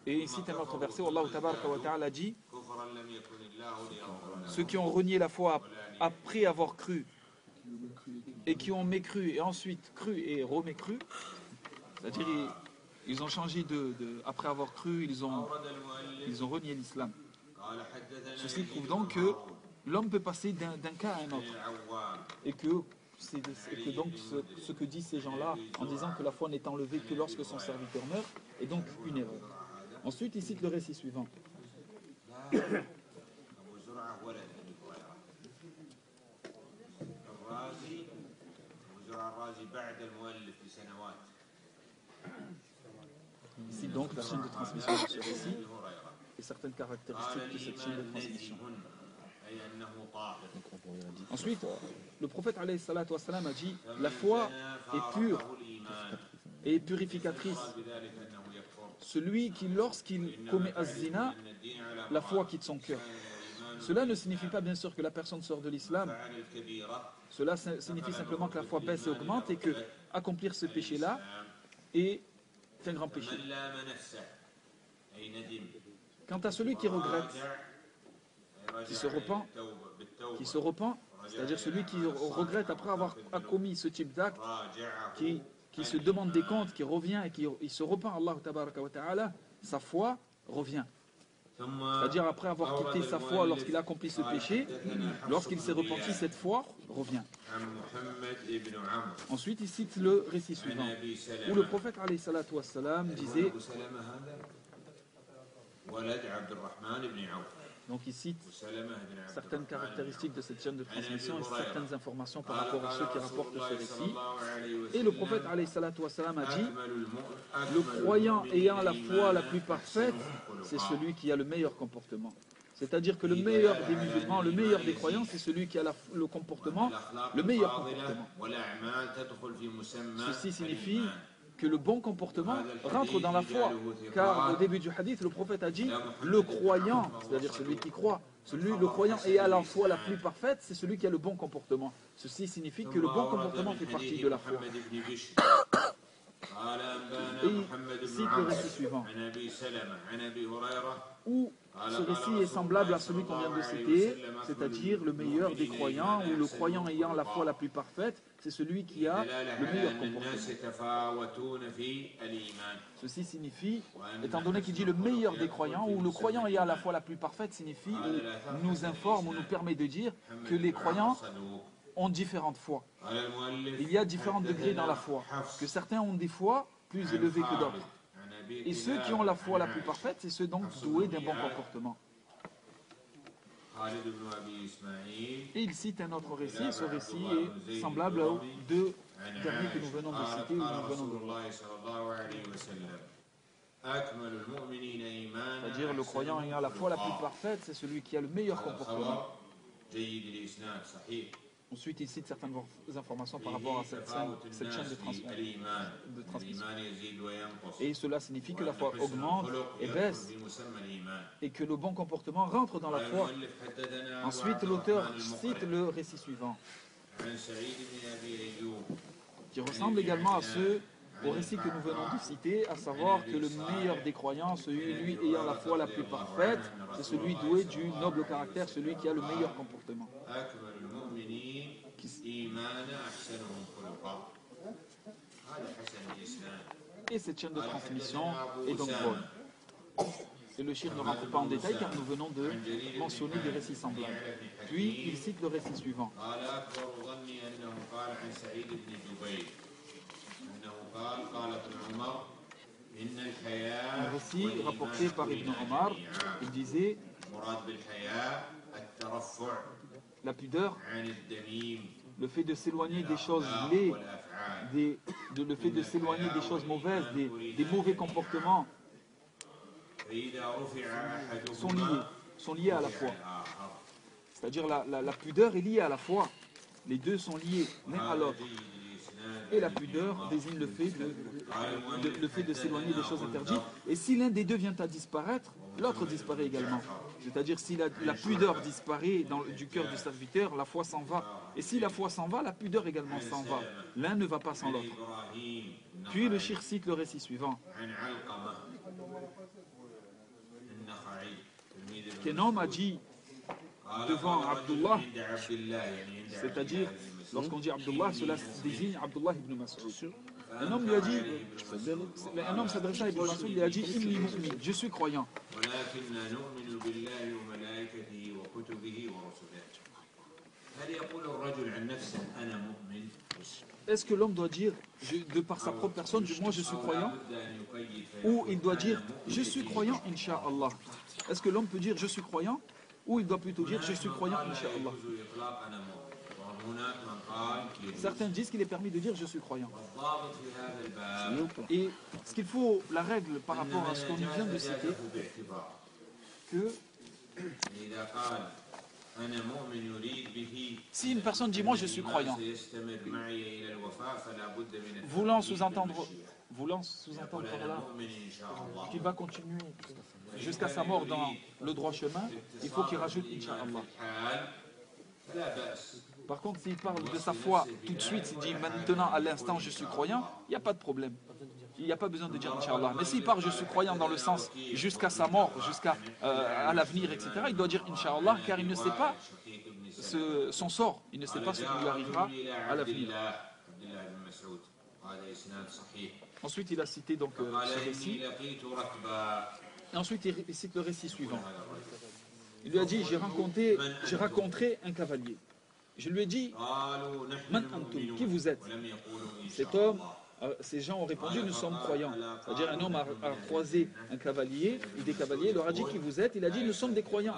Et il cite un autre verset où Allah tabaraka wa ta'ala dit: ceux qui ont renié la foi après avoir cru et qui ont mécru et ensuite cru et remécru, c'est-à-dire ils ont changé après avoir cru, ils ont renié l'islam. Ceci prouve donc que l'homme peut passer d'un cas à un autre. Et que donc ce que disent ces gens-là en disant que la foi n'est enlevée que lorsque son serviteur meurt est donc une erreur. Ensuite, il cite le récit suivant. بعد المؤلف بسنوات. Ici donc la chaîne de transmission de ce récit et certaines caractéristiques de cette chaîne de transmission. Ensuite, le prophète alayhi salatu wassalam a dit la foi est pure et purificatrice. Celui qui, lorsqu'il commet az-zina, la foi quitte son cœur. Cela ne signifie pas bien sûr que la personne sort de l'islam. Cela signifie simplement que la foi baisse et augmente et que accomplir ce péché-là est un grand péché. Quant à celui qui regrette, qui se repent, c'est-à-dire celui qui regrette après avoir commis ce type d'acte, qui se demande des comptes, qui revient et qui se repent à Allah tabaraka wa ta'ala, sa foi revient. C'est-à-dire après avoir quitté sa foi lorsqu'il a accompli ce péché, lorsqu'il s'est repenti, cette foi revient. Ensuite, il cite le récit suivant, où le prophète alayhi salatu wassalam disait, donc il cite certaines caractéristiques de cette chaîne de transmission et certaines informations par rapport à ceux qui rapportent ce récit. Et le prophète alayhi salatu wassalam a dit, le croyant ayant la foi la plus parfaite, c'est celui qui a le meilleur comportement. C'est-à-dire que le meilleur des musulmans, le meilleur des croyants, c'est celui qui a le comportement, le meilleur comportement. Ceci signifie que le bon comportement rentre dans la foi. Car au début du hadith, le prophète a dit, le croyant, c'est-à-dire celui qui croit, le croyant ayant la foi la plus parfaite, c'est celui qui a le bon comportement. Ceci signifie que le bon comportement fait partie de la foi. Et il cite le récit suivant, où ce récit est semblable à celui qu'on vient de citer, c'est-à-dire le meilleur des croyants, ou le croyant ayant la foi la plus parfaite, c'est celui qui a le meilleur comportement. Ceci signifie, étant donné qu'il dit le meilleur des croyants, ou le croyant ayant la foi la plus parfaite, signifie, ou nous informe, ou nous permet de dire que les croyants ont différentes foi. Il y a différents degrés dans la foi, que certains ont des foi plus élevées que d'autres. Et ceux qui ont la foi la plus parfaite, c'est ceux donc doués d'un bon comportement. Et il cite un autre récit, ce récit est semblable aux deux derniers que nous venons de citer ou nous venons de voir. C'est-à-dire le croyant ayant la foi la plus parfaite, c'est celui qui a le meilleur comportement. Ensuite, il cite certaines informations par rapport à cette chaîne de transmission. Et cela signifie que la foi augmente et baisse, et que le bon comportement rentre dans la foi. Ensuite, l'auteur cite le récit suivant, qui ressemble également au récit que nous venons de citer, à savoir que le meilleur des croyants, celui ayant la foi la plus parfaite, c'est celui doué du noble caractère, celui qui a le meilleur comportement. Et cette chaîne de transmission est donc bonne. Et le shir ne rentre pas en détail car nous venons de mentionner des récits semblables. Puis il cite le récit suivant. Un récit rapporté par Ibn Omar, il disait, la pudeur, le fait de s'éloigner des choses laides, le fait de s'éloigner des choses mauvaises, des mauvais comportements, sont liés à la foi. C'est-à-dire la pudeur est liée à la foi. Les deux sont liés l'un à l'autre. Et la pudeur désigne le fait de s'éloigner des choses interdites. Et si l'un des deux vient à disparaître, l'autre disparaît également. C'est-à-dire si la pudeur disparaît du cœur du serviteur, la foi s'en va. Et si la foi s'en va, la pudeur également s'en va. L'un ne va pas sans l'autre. Puis le shir cite le récit suivant. Qu'un homme a dit devant Abdullah, c'est-à-dire, lorsqu'on dit Abdullah, cela désigne Abdullah ibn Mas'ud. Un homme lui a dit, un homme s'adressa à Ibn Mas'ud, lui a dit, Inni mu'min, je suis croyant. Est-ce que l'homme doit dire, de par sa propre personne, moi je suis croyant, ou il doit dire, je suis croyant, Inch'Allah? Est-ce que l'homme peut dire, je suis croyant, ou il doit plutôt dire, je suis croyant, Inch'Allah? وهناك من قال يجوز. Certains disent qu'il est permis de dire je suis croyant. والضابط في هذا الباب Et ce qu'il faut, la règle par rapport à ce qu'on vient de citer, باعتبار que إذا قال أنا مؤمن يريد به si une personne dit moi je suis croyant, سيستمر معي إلى الوفاة فلا بد من voulant sous-entendre par là مؤمن إن شاء الله. qu'il va continuer jusqu'à sa mort dans le droit chemin, il faut qu'il rajoute Inch'Allah. حال فلا بأس. Par contre, s'il parle de sa foi tout de suite, s'il dit maintenant à l'instant je suis croyant, il n'y a pas de problème. Il n'y a pas besoin de dire Inch'Allah. Mais s'il parle je suis croyant dans le sens jusqu'à sa mort, jusqu'à à l'avenir, etc., il doit dire Inch'Allah car il ne sait pas son sort, il ne sait pas ce qui lui arrivera à l'avenir. Ensuite, il a cité donc ce récit. Et ensuite, il cite le récit suivant. Il lui a dit j'ai rencontré un cavalier. Je lui ai dit Man antum, qui vous êtes? Cet homme, ces gens ont répondu nous sommes croyants. C'est-à-dire un homme a croisé un cavalier ou des cavaliers, il leur a dit qui vous êtes? Il a dit nous sommes des croyants.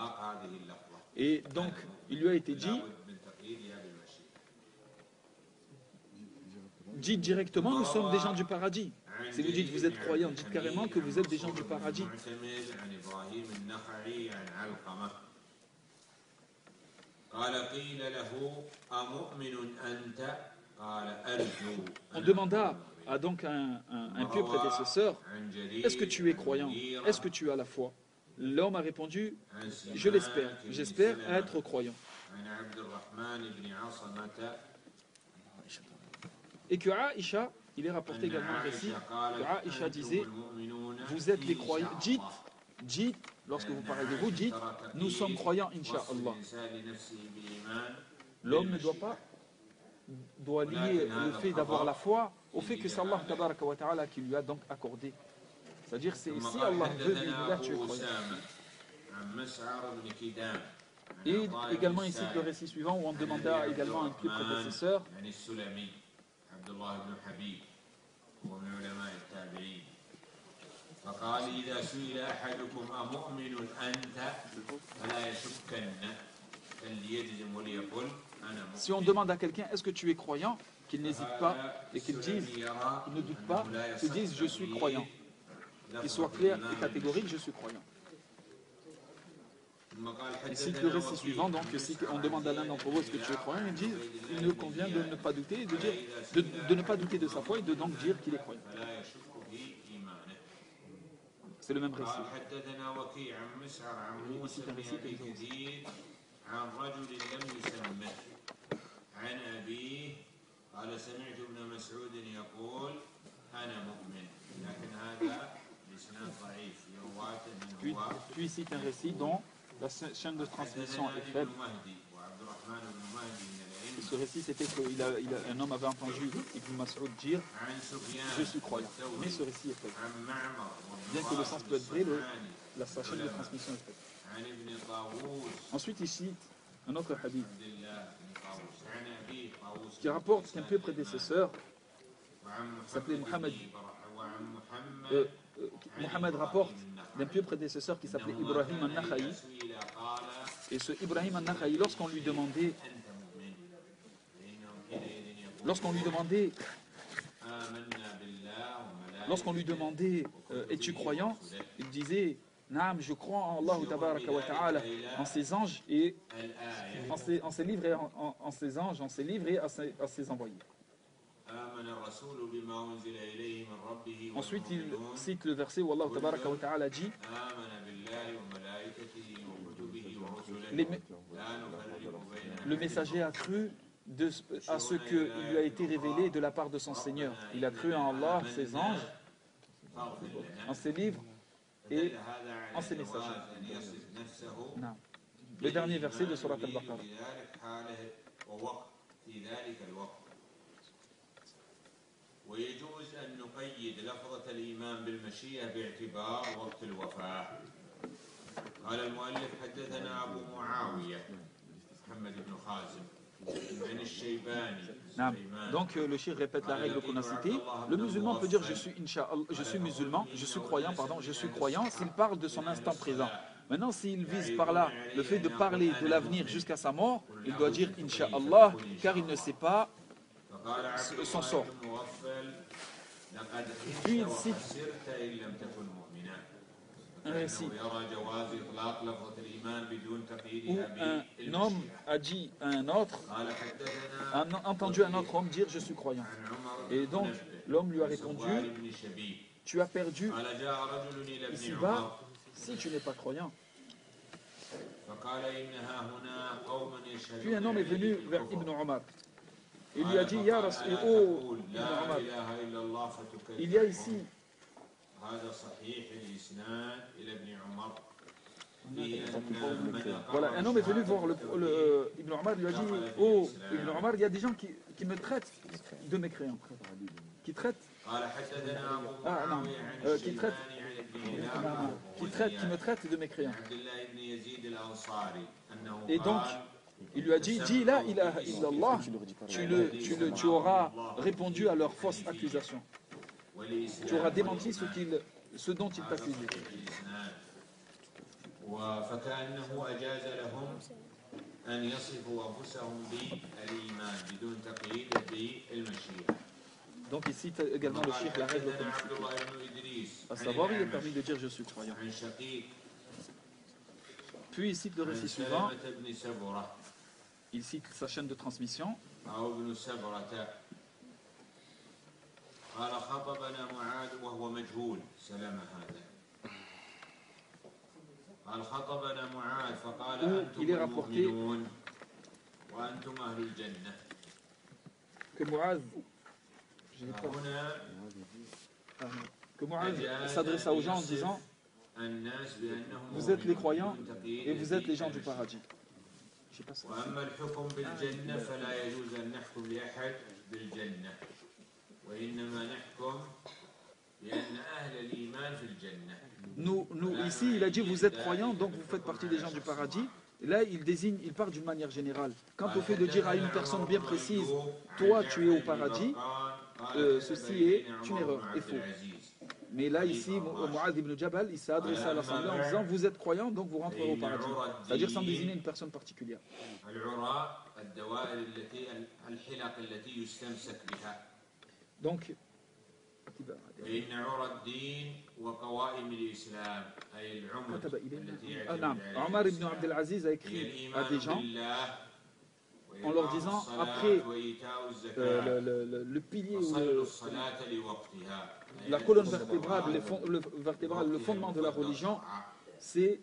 Et donc, il lui a été dit dites directement nous sommes des gens du paradis. Si vous dites vous êtes croyants, dites carrément que vous êtes des gens du paradis. On demanda à donc un pieux prédécesseur, est-ce que tu es croyant? Est-ce que tu as la foi? L'homme a répondu, je l'espère, j'espère être croyant. Et que Aïcha, il est rapporté également un récit, que Aïcha disait, vous êtes les croyants, dites, lorsque vous parlez de vous, dites, nous sommes croyants, Inch'Allah. L'homme ne doit lier le fait d'avoir la foi au fait que c'est Allah tabaraka wa ta'ala qui lui a donc accordé. C'est-à-dire, si Allah veut, là, tu es croyant. Et également, il cite le récit suivant où on demanda également à un pieux prédécesseur, فقال إذا سئل أحدكم أمؤمن أنت فلا يشكن فليجزم وليقل أنا مؤمن. Si on demande à quelqu'un est-ce que tu es croyant, qu'il n'hésite pas et qu'il dise, qu'il ne doute pas, qu'il dise je suis croyant. Qu'il soit clair et catégorique, je suis croyant. Il cite le récit suivant, donc si on demande à l'un d'entre vous est-ce que tu es croyant, il dit il ne convient de ne pas douter, de ne pas douter de sa foi et de donc dire qu'il est croyant. C'est le même récit. Ici, c'est un récit que nous puis il cite un récit dont la chaîne de transmission est faible. Et ce récit, c'était qu'un homme avait entendu Ibn Mas'ud dire « Je suis croyant ». Mais ce récit est faible. Bien que le sens peut être vrai, la chaîne de transmission est faible. Ensuite, il cite un autre hadith qui rapporte qu'un peu prédécesseur s'appelait Mohammed. Mohammed rapporte d'un pieux prédécesseur qui s'appelait Ibrahim al-Nakha'i. Et ce Ibrahim al-Nakha'i, lorsqu'on lui demandait es-tu croyant? Il disait Naam, je crois en Allah tabaraka wa ta'ala, en ses anges et en ses livres et en ses anges, en ses livres et à ses envoyés. Ensuite, il cite le verset où Allah tabaraka wa ta'ala dit le messager a cru à ce qui lui a été révélé de la part de son Seigneur. Il a cru en Allah, ses anges, en ses livres et en ses messagers. Non. Le dernier verset de Surat al-Baqarah. ويجوز أن نقيد لفظة الإيمان بالمشيئة باعتبار وقت الوفاة. قال المؤلف حدثنا أبو معاوية محمد بن خازم عن الشيباني. Donc le cheikh répète la règle qu'on a citée. Le musulman peut dire je suis musulman, je suis croyant s'il parle de son instant présent. Maintenant, s'il vise par là le fait de parler de l'avenir jusqu'à sa mort, il doit dire Inch'Allah, car il ne sait pas son sort. Puis il cite un récit où un homme a dit à un autre, a entendu un autre homme dire je suis croyant. Et donc l'homme lui a répondu, tu as perdu ici-bas si tu n'es pas croyant. Puis un homme est venu vers Ibn Omar. Il lui a dit, Ya Rasul, oh Ibn Omar, il y a ici voilà, un homme est venu voir Ibn Omar, lui a dit, oh Ibn Omar, il y a des gens qui me traitent de mécréants. Qui traitent qui me traitent de mécréants. Et donc, il lui a dit, dis la ilaha illallah, tu auras répondu à leurs fausses accusations. Tu auras démenti ce dont ils t'accusaient. Donc il cite également le chiffre, la règle automatique. À savoir, il est permis de dire je suis croyant. Puis il cite le récit suivant. Il cite sa chaîne de transmission. Où il est rapporté que Mu'adh s'adressa aux gens en disant vous êtes les croyants et vous êtes les gens du paradis. Je sais pas ça. Nous, ici, il a dit vous êtes croyants, donc vous faites partie des gens du paradis. Et là, il part d'une manière générale. Quant au fait de dire à une personne bien précise, toi tu es au paradis, ceci est une erreur et faux. Mais là, ici, Mu'adh ibn Jabal, il s'est adressé à l'assemblée en disant vous êtes croyants, donc vous rentrez au paradis. C'est-à-dire sans désigner une personne particulière. Donc, Omar ibn Abdel Aziz a écrit à des gens en leur disant après le pilier ou la colonne vertébrale, le fondement de la religion, c'est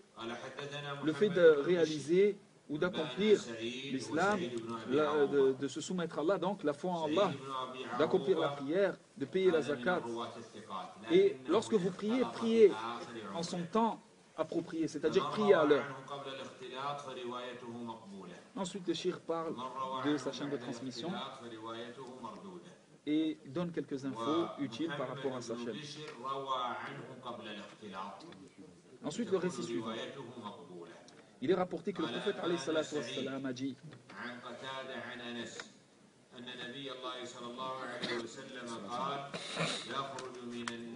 le fait de réaliser ou d'accomplir l'islam, de se soumettre à Allah, donc la foi en Allah, d'accomplir la prière, de payer la zakat. Et lorsque vous priez, priez en son temps approprié, c'est-à-dire priez à l'heure. Ensuite, le cheikh parle de sa chaîne de transmission et donne quelques infos utiles par rapport à sa chaîne. Ensuite, le récit suivant. Il est rapporté que le prophète alayhi salatu wassalam a dit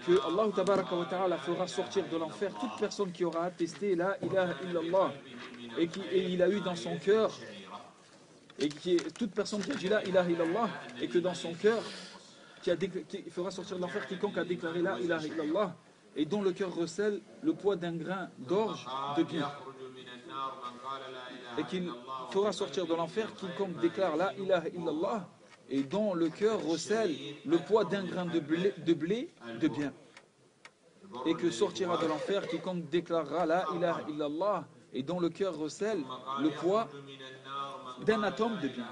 que Allah tabaraka wa ta'ala fera sortir de l'enfer toute personne qui aura attesté la ilaha illallah et il a eu dans son cœur et toute personne qui a dit la ilaha illallah et que dans son cœur qui fera sortir de l'enfer quiconque a déclaré la ilaha illallah et dont le cœur recèle le poids d'un grain d'orge de bien. Et qu'il fera sortir de l'enfer quiconque déclare la ilaha illallah et dont le cœur recèle le poids d'un grain de blé de bien. Et que sortira de l'enfer quiconque déclarera la ilaha illallah et dont le cœur recèle le poids d'un atome de bien.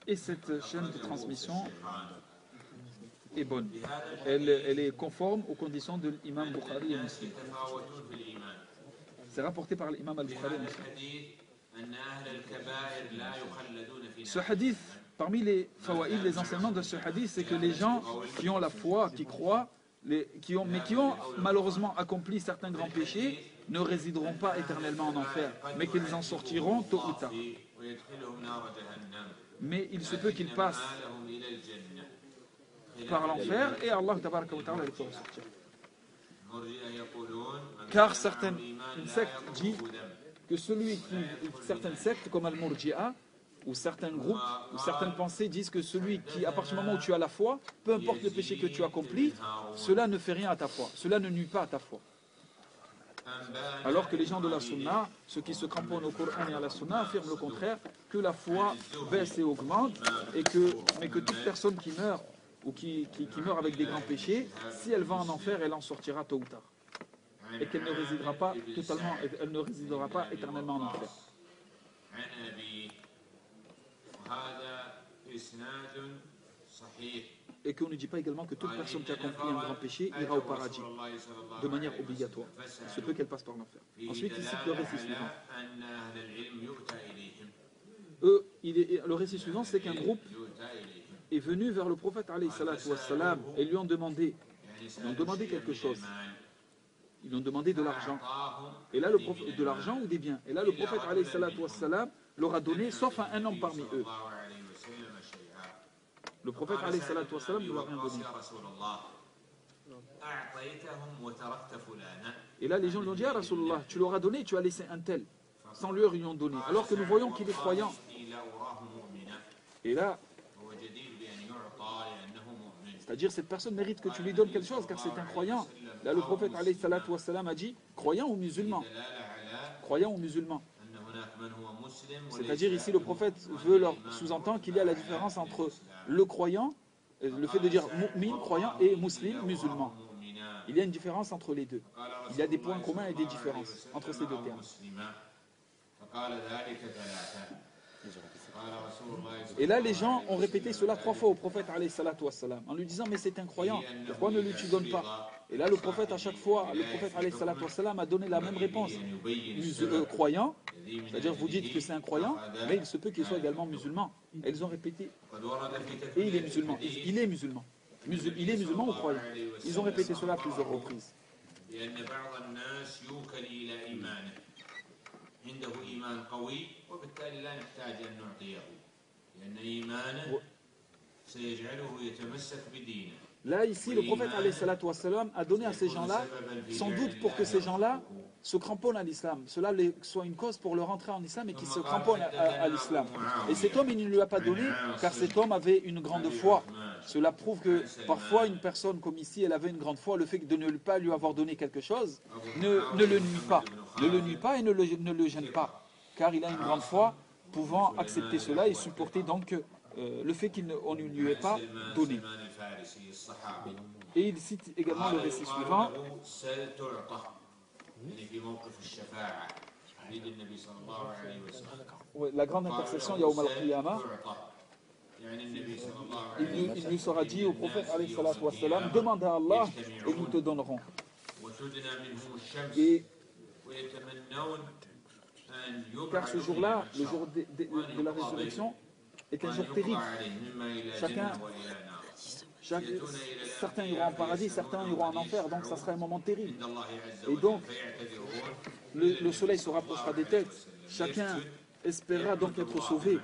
Et cette chaîne de transmission est bonne. Elle est conforme aux conditions de l'imam Bukhari et Muslim. C'est rapporté par l'imam al-Bukhari et Muslim. Ce hadith, parmi les fawaïd, les enseignements de ce hadith, c'est que les gens qui ont la foi, qui croient, mais qui ont malheureusement accompli certains grands péchés, ne résideront pas éternellement en enfer, mais qu'ils en sortiront tôt ou tard. mais il se peut qu'il passe par l'enfer et Allah tabaraka wa ta'ala les fera sortir. Car une secte dit que certaines sectes comme Al-Murji'a ou certains groupes ou certaines pensées disent que celui qui, à partir du moment où tu as la foi, peu importe le péché que tu accomplis, cela ne fait rien à ta foi, cela ne nuit pas à ta foi. Alors que les gens de la Sunna, ceux qui se cramponnent au Coran et à la Sunna, affirment le contraire, que la foi baisse et augmente, mais que toute personne qui meurt ou qui meurt avec des grands péchés, si elle va en enfer, elle en sortira tôt ou tard. Et qu'elle ne résidera pas totalement, elle ne résidera pas éternellement en enfer. Et qu'on ne dit pas également que toute personne qui accomplit un grand péché ira au paradis de manière obligatoire. Il se peut qu'elle passe par l'enfer. Ensuite, il cite le récit suivant. Le récit suivant, c'est qu'un groupe est venu vers le prophète alayhi salatu wassalam, et lui ont demandé quelque chose. Ils lui ont demandé de l'argent. Et là, de l'argent ou des biens. Et là, le prophète alayhi salatu wassalam leur a donné, sauf à un homme parmi eux. Le prophète alayhi salatu wassalam ne leur a rien donné. Et là, les gens lui ont dit, ah Rasulullah, tu leur as donné, tu as laissé un tel, sans lui rien donner, alors que nous voyons qu'il est croyant. Et là, c'est-à-dire cette personne mérite que tu lui donnes quelque chose, car c'est un croyant. Là, le prophète alayhi salatu wassalam a dit, croyant ou musulman. Croyant ou musulman. C'est-à-dire ici le prophète veut leur sous-entendre qu'il y a la différence entre le croyant, le fait de dire mu'min, croyant, et muslim, musulman. Il y a une différence entre les deux. Il y a des points communs et des différences entre ces deux termes. Et là les gens ont répété cela 3 fois au prophète alayhi salatu wassalam, en lui disant mais c'est un croyant, pourquoi ne lui tu donnes pas? Et là le prophète à chaque fois, le prophète alayhi salatu wassalam a donné la même réponse. Croyant, c'est-à-dire vous dites que c'est un croyant, mais il se peut qu'il soit également musulman. Et ils ont répété, et il est musulman, il est musulman. Il est musulman ou croyant? Ils ont répété cela à plusieurs reprises. Là, ici, le prophète alayhi salatu wassalam a donné à ces gens-là, sans doute pour que ces gens-là se cramponnent à l'islam. Cela soit une cause pour leur entrer en islam et qu'ils se cramponnent à l'islam. Et cet homme, il ne lui a pas donné, car cet homme avait une grande foi. Cela prouve que parfois une personne comme ici, elle avait une grande foi. Le fait de ne pas lui avoir donné quelque chose ne le nuit pas. Ne le nuit pas et ne le gêne pas. Car il a une grande foi, pouvant accepter cela et supporter donc le fait qu'on ne lui ait pas donné. Et il cite également le récit suivant. La grande intercession Yawm al-Qiyamah. Il lui sera dit au prophète alayhi salatu wassalam, demande à Allah et nous te donnerons. Car ce jour-là, le jour de la résurrection, est un jour terrible. Certains iront en paradis, certains iront en enfer, donc ça sera un moment terrible. Et donc, le soleil se rapprochera des têtes, chacun espérera donc être sauvé.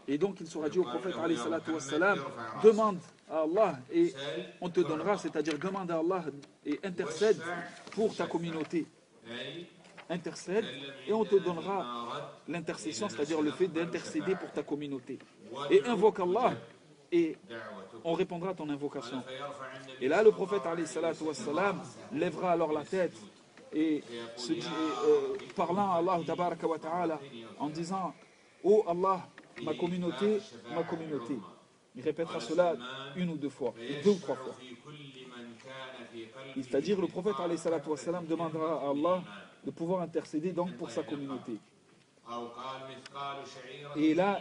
Et donc il sera dit au prophète alayhi salatu wassalam, demande à Allah et on te donnera, c'est-à-dire demande à Allah et intercède pour ta communauté. Intercède et on te donnera l'intercession, c'est-à-dire le fait d'intercéder pour ta communauté. Et invoque Allah et on répondra à ton invocation. Et là le prophète alayhi salatu wassalam lèvera alors la tête et parlant à Allah tabaraka wa ta'ala en disant oh Allah, ma communauté, ma communauté. Il répétera cela 1 ou 2 fois, 2 ou 3 fois. C'est-à-dire le prophète alayhi salatu wassalam demandera à Allah de pouvoir intercéder donc pour sa communauté. Et là,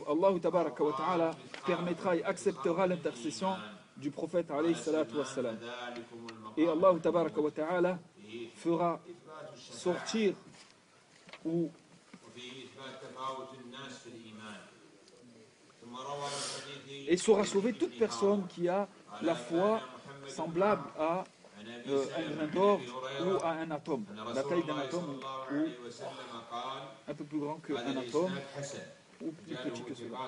Allah tabaraka wa ta'ala permettra et acceptera l'intercession du prophète alayhi salatu wassalam. Et Allah tabaraka wa ta'ala fera sortir ou et saura sauver toute personne qui a la foi semblable à un grain d'or ou à un atome, la taille d'un atome ou un peu plus grand qu'un atome. ou plus petit que cela.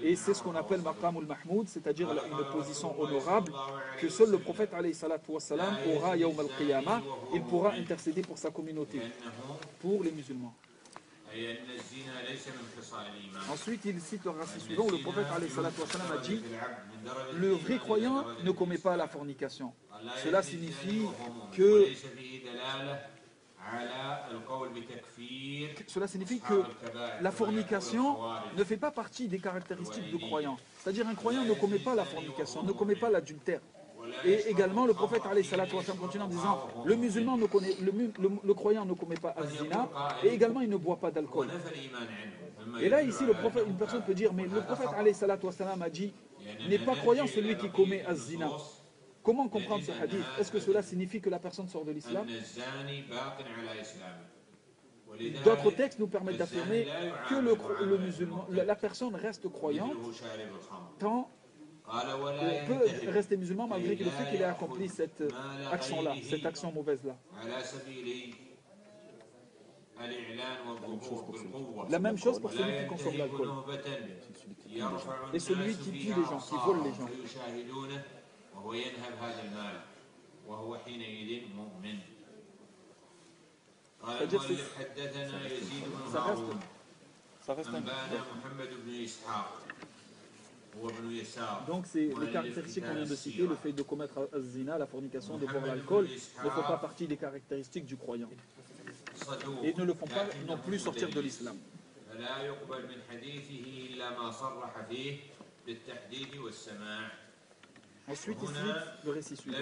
Et c'est ce qu'on appelle maqam al-mahmoud, c'est-à-dire une position honorable que seul le prophète alayhi salatu wassalam aura yawm al-qiyamah. Il pourra intercéder pour sa communauté, pour les musulmans. Ensuite, il cite le verset suivant où le prophète alayhi salatu wassalam a dit: le vrai croyant ne commet pas la fornication. Cela signifie que la fornication ne fait pas partie des caractéristiques du croyant. C'est-à-dire un croyant ne commet pas la fornication, ne commet pas l'adultère. Et également le prophète alayhi salatu wassalam continue en disant: le musulman ne connaît, le croyant ne commet pas az-zina et également il ne boit pas d'alcool. Et là ici une personne peut dire: mais le prophète alayhi salatu wassalam a dit: n'est pas croyant celui qui commet az-zina. Comment comprendre ce hadith? Est-ce que cela signifie que la personne sort de l'islam? D'autres textes nous permettent d'affirmer que le musulman, la personne reste croyante tant peut rester musulman malgré le fait qu'il ait accompli cette action-là, cette action mauvaise-là. La même chose pour celui qui consomme l'alcool et celui qui tue les gens, qui vole les gens. C'est-à-dire que ça reste un... Donc c'est les caractéristiques qu'on vient de citer, le fait de commettre az-zina, la fornication, de boire l'alcool, ne font pas partie des caractéristiques du croyant. Et ne le font pas non plus sortir de l'islam. Ensuite, ici, le récit suivant.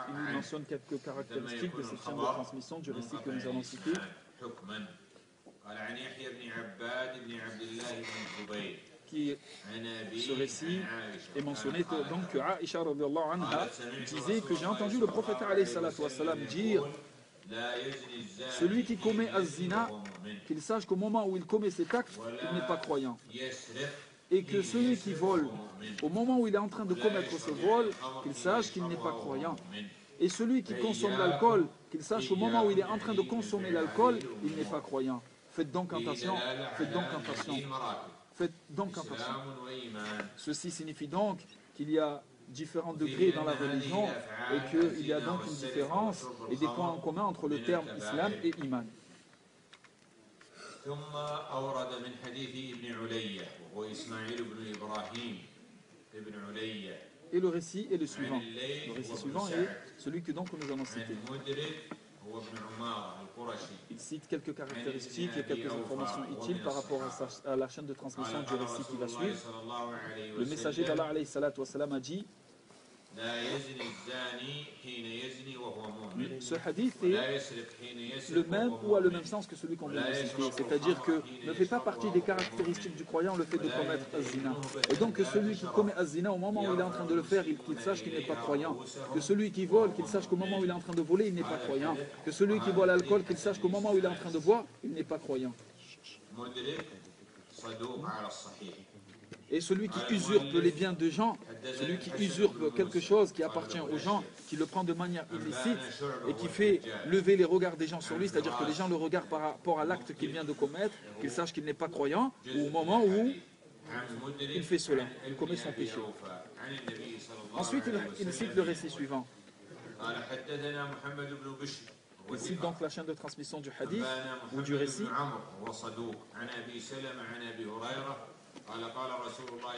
Il mentionne quelques caractéristiques de cette chaîne de transmission du récit que nous allons citer. Ce récit est mentionné donc que Aïcha radhiyallahu anha disait que j'ai entendu le prophète alayhi salatu wassalam dire: celui qui commet az-zina, qu'il sache qu'au moment où il commet cet acte, il n'est pas croyant. Et que celui qui vole, au moment où il est en train de commettre ce vol, qu'il sache qu'il n'est pas croyant. Et celui qui consomme l'alcool, qu'il sache au moment où il est en train de consommer l'alcool, il n'est pas croyant. Faites donc attention, faites donc attention, faites donc attention. Ceci signifie donc qu'il y a différents degrés dans la religion et qu'il y a donc une différence et des points en commun entre le terme islam et iman. ثم أورد من حديث ابن علية وهو إسماعيل بن إبراهيم ابن علية. Et le récit est le suivant. Le récit suivant est celui que donc nous allons citer. Il cite quelques caractéristiques et quelques informations utiles par rapport à la chaîne de transmission du récit qui va suivre. Le messager d'Allah alayhi salatu wassalam a dit: ce hadith est le même ou a le même sens que celui qu'on vient de citer, c'est-à-dire que ne fait pas partie des caractéristiques du croyant le fait de commettre az-zina. Et donc que celui qui commet az-zina, au moment où il est en train de le faire, qu'il sache qu'il n'est pas croyant. Que celui qui vole, qu'il sache qu'au moment où il est en train de voler, il n'est pas croyant. Que celui qui boit l'alcool, qu'il sache qu'au moment où il est en train de boire, il n'est pas croyant. Et celui qui usurpe les biens de gens, celui qui usurpe quelque chose qui appartient aux gens, qui le prend de manière illicite et qui fait lever les regards des gens sur lui, c'est-à-dire que les gens le regardent par rapport à l'acte qu'il vient de commettre, qu'il sache qu'il n'est pas croyant, ou au moment où il fait cela, il commet son péché. Ensuite, il cite le récit suivant. Il cite donc la chaîne de transmission du hadith ou du récit.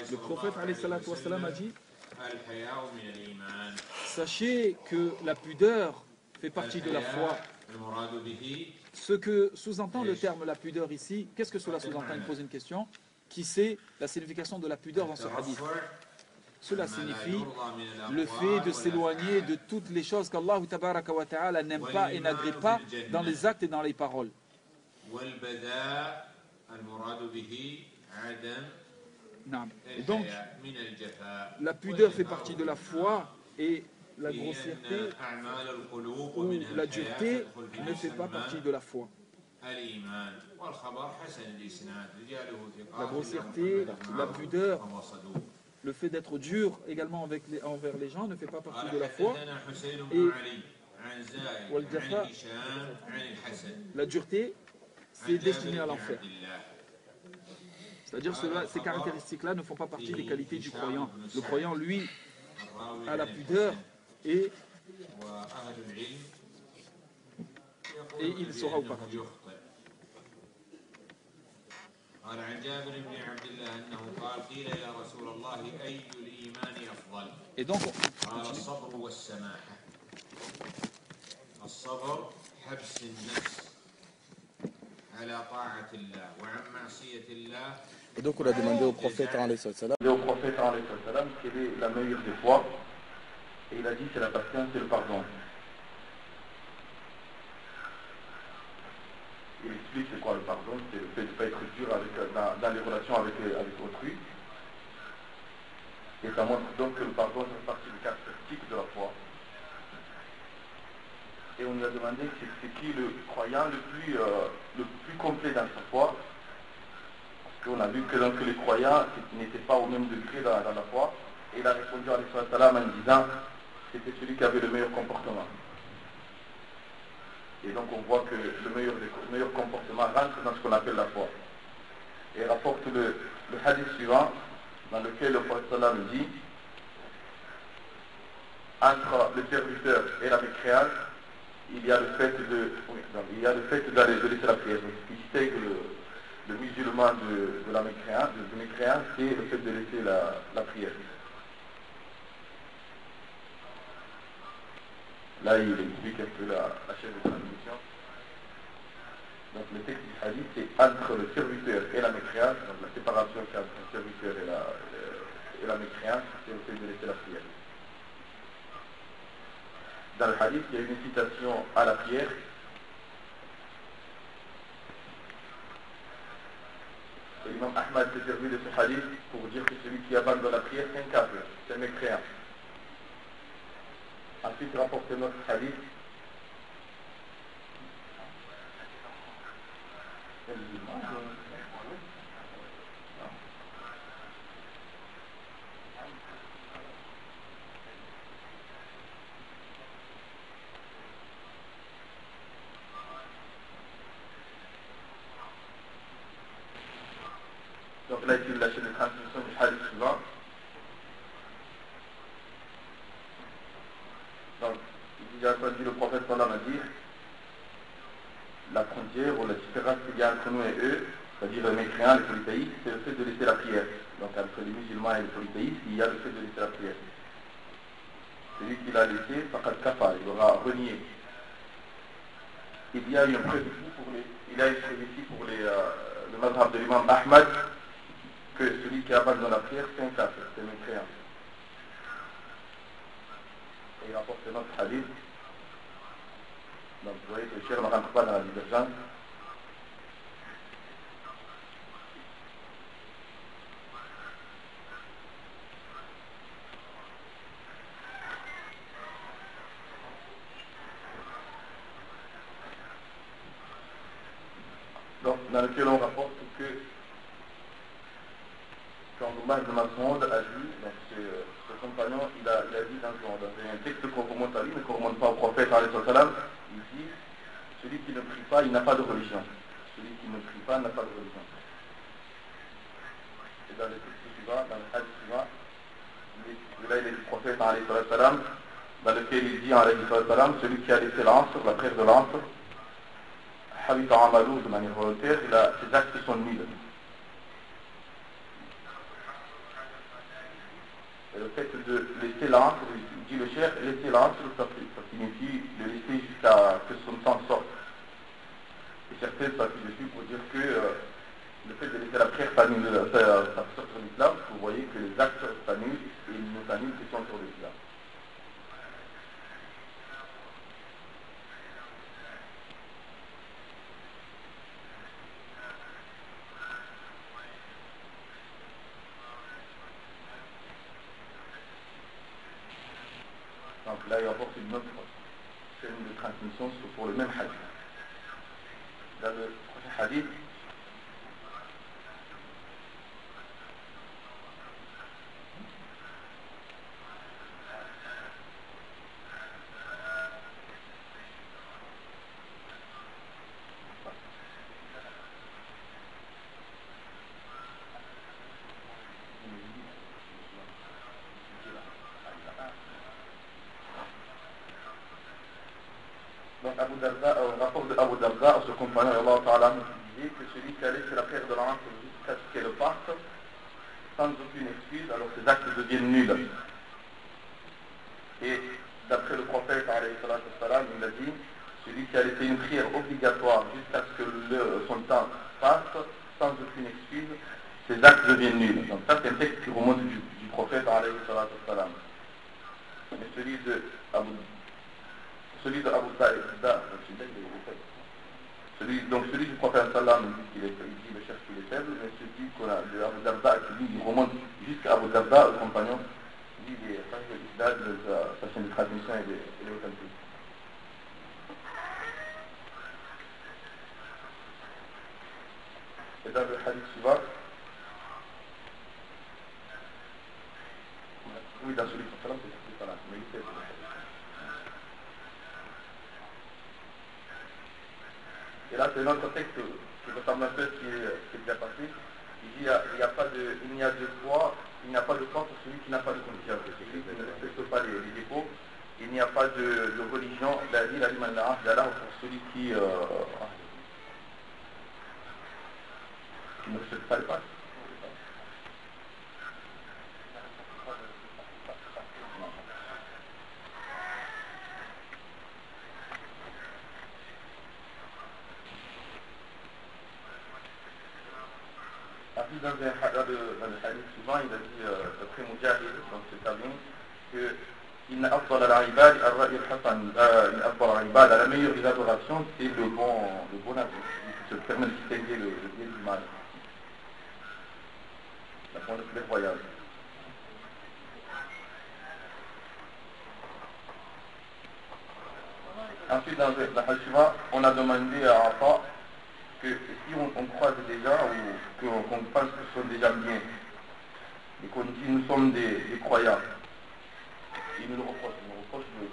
Le prophète alayhi salatu wassalam a dit: sachez que la pudeur fait partie de la foi. Ce que sous-entend le terme la pudeur ici, qu'est-ce que cela sous-entend? Il pose une question. Qui sait la signification de la pudeur dans ce hadith? Cela signifie le fait de s'éloigner de toutes les choses qu'Allah tabaraka wa ta'ala n'aime pas et n'agrée pas dans les actes et dans les paroles. Et donc, la pudeur fait partie de la foi et la grossièreté ou la dureté ne fait pas partie de la foi. La grossièreté, la pudeur, le fait d'être dur également envers les gens ne fait pas partie de la foi. Et عن زائد والجفاء عن هشام عن الحسن La dureté, c'est عن destiné جابر à بن l'enfer. عبد الله C'est-à-dire que ces caractéristiques-là ne font pas partie des qualités du croyant. Le croyant, lui, الراوي a la عن pudeur الحسن et وأهل العلم il يقولون saura au بأنه paradis. يخطئ. قال عن جابر بن عبد الله أنه قال قيل يا رسول الله أي الإيمان أفضل Et donc, قال الصبر والسماحة. الصبر حبس النفس على طاعة الله وعن معصية الله. Et donc on a demandé au prophète alayhi salam, quelle est la meilleure des foi, et il a dit c'est la patience et le pardon. Il explique c'est quoi le pardon, c'est le fait de ne pas être dur dans les relations avec autrui. Et ça montre donc que le pardon fait partie des caractéristiques de la foi. Et on lui a demandé c'est qui le croyant le plus complet dans sa foi. Parce qu'on a vu que donc les croyants n'étaient pas au même degré dans la foi. Et il a répondu à l'Islam en disant c'était celui qui avait le meilleur comportement. Et donc on voit que le meilleur comportement rentre dans ce qu'on appelle la foi. Et il rapporte le hadith suivant, dans lequel le prophète sallam dit entre le serviteur et la mécréance, il y a le fait de laisser la prière. Ce qui distingue le musulman de la mécréance, c'est le fait de laisser la prière. Là, il explique un peu la chaîne de transmission. Donc, le texte du hadith, c'est entre le serviteur et la mécréance, donc la séparation entre le serviteur et la mécréance, c'est le fait de laisser la prière. Dans le hadith, il y a une incitation à la prière. L'imam Ahmad s'est servi de ce hadith pour dire que celui qui abandonne la prière, c'est un kafir, c'est un mécréant. Ensuite, rapporte notre hadith. Donc là, il la chaîne de transmission du hadith suivant. Donc, il a entendu le prophète sallam a dire la frontière ou la différence qu'il y a entre nous et eux, c'est-à-dire les mécréants, les polythéistes, c'est le fait de laisser la prière. Donc entre les musulmans et les polythéistes, il y a le fait de laisser la prière. Celui qui l'a laissé, faqad kafar, il aura renié. Il y a une preuve ici pour le mazhab de l'imam Ahmad que celui qui abandonne la prière, c'est un kafir, c'est un mécréant. Et il rapporte notre hadith. Donc vous voyez que le cher ne rentre pas dans la divergence. Donc dans lequel on rapporte que quand Omar de Mas'oud a dit, donc ce compagnon, il a dit dans un texte qu'on remonte à lui, mais qu'on ne remonte pas au prophète, il dit, celui qui ne prie pas, il n'a pas de religion. Celui qui ne prie pas n'a pas de religion. Et dans le texte suivant, dans le hadith suivant, là il est du prophète, dans lequel il dit, celui qui a laissé l'antre, la prière de l'antre, habita amalou de manière volontaire, ses actes sont nuls. Et le fait de laisser l'antre, dit le cher, laisser l'antre, ça signifie de laisser jusqu'à que son temps sorte. Et certains s'appuient dessus pour dire que le fait de laisser la prière ça sort sur l'islam, vous voyez que les actes s'annulent et ils ne s'annulent que sur l'islam. Donc là, il apporte une autre chaîne de transmission pour le même hadith. Dans le prochain hadith, Donc Abu Darda, au rapport de Abu Darda, ce compagnon Allah Ta'ala nous disait que celui qui allait sur la prière de la rentrée jusqu'à ce qu'elle parte, sans aucune excuse, alors ses actes deviennent nuls. Et d'après le prophète, il a dit, celui qui a laissé une prière obligatoire jusqu'à ce que son temps passe, sans aucune excuse, ses actes deviennent nuls. Donc ça c'est un texte qui remonte du prophète, mais celui de Abu Darda, celui du prophète sallam il dit le chef qu'il est faible, mais celui de Abu Darda qui lui remonte jusqu'à Abu Darda, le compagnon, dit il est sa chaîne de transmission et est authentique. Et dans le hadith suivant, oui, dans celui du prophète c'est ça, mais il fait et là, c'est notre texte qui ressemble un peu à ce qui est déjà passé. Il dit il n'y a pas de foi, il n'y a pas de foi pour celui qui n'a pas de confiance. Celui qui ne respecte pas les dépôts. Il n'y a pas de religion, la vie, la pour celui qui ne respecte pas les passes. Dans le hadith suivant, il a dit, d'après Mujahid, donc c'est tabi'in, que إن أفضل العباد الرأي الحسن إن أفضل العباد la meilleure des adorations c'est le bon avis qui se permet de distinguer le bien du mal, la conduite royale. Ensuite dans le hadith suivant, on a demandé à Rafa que si on croise des gens ou qu'on pense que ce sont des gens bien et qu'on dit nous sommes des croyants, ils nous le reprochent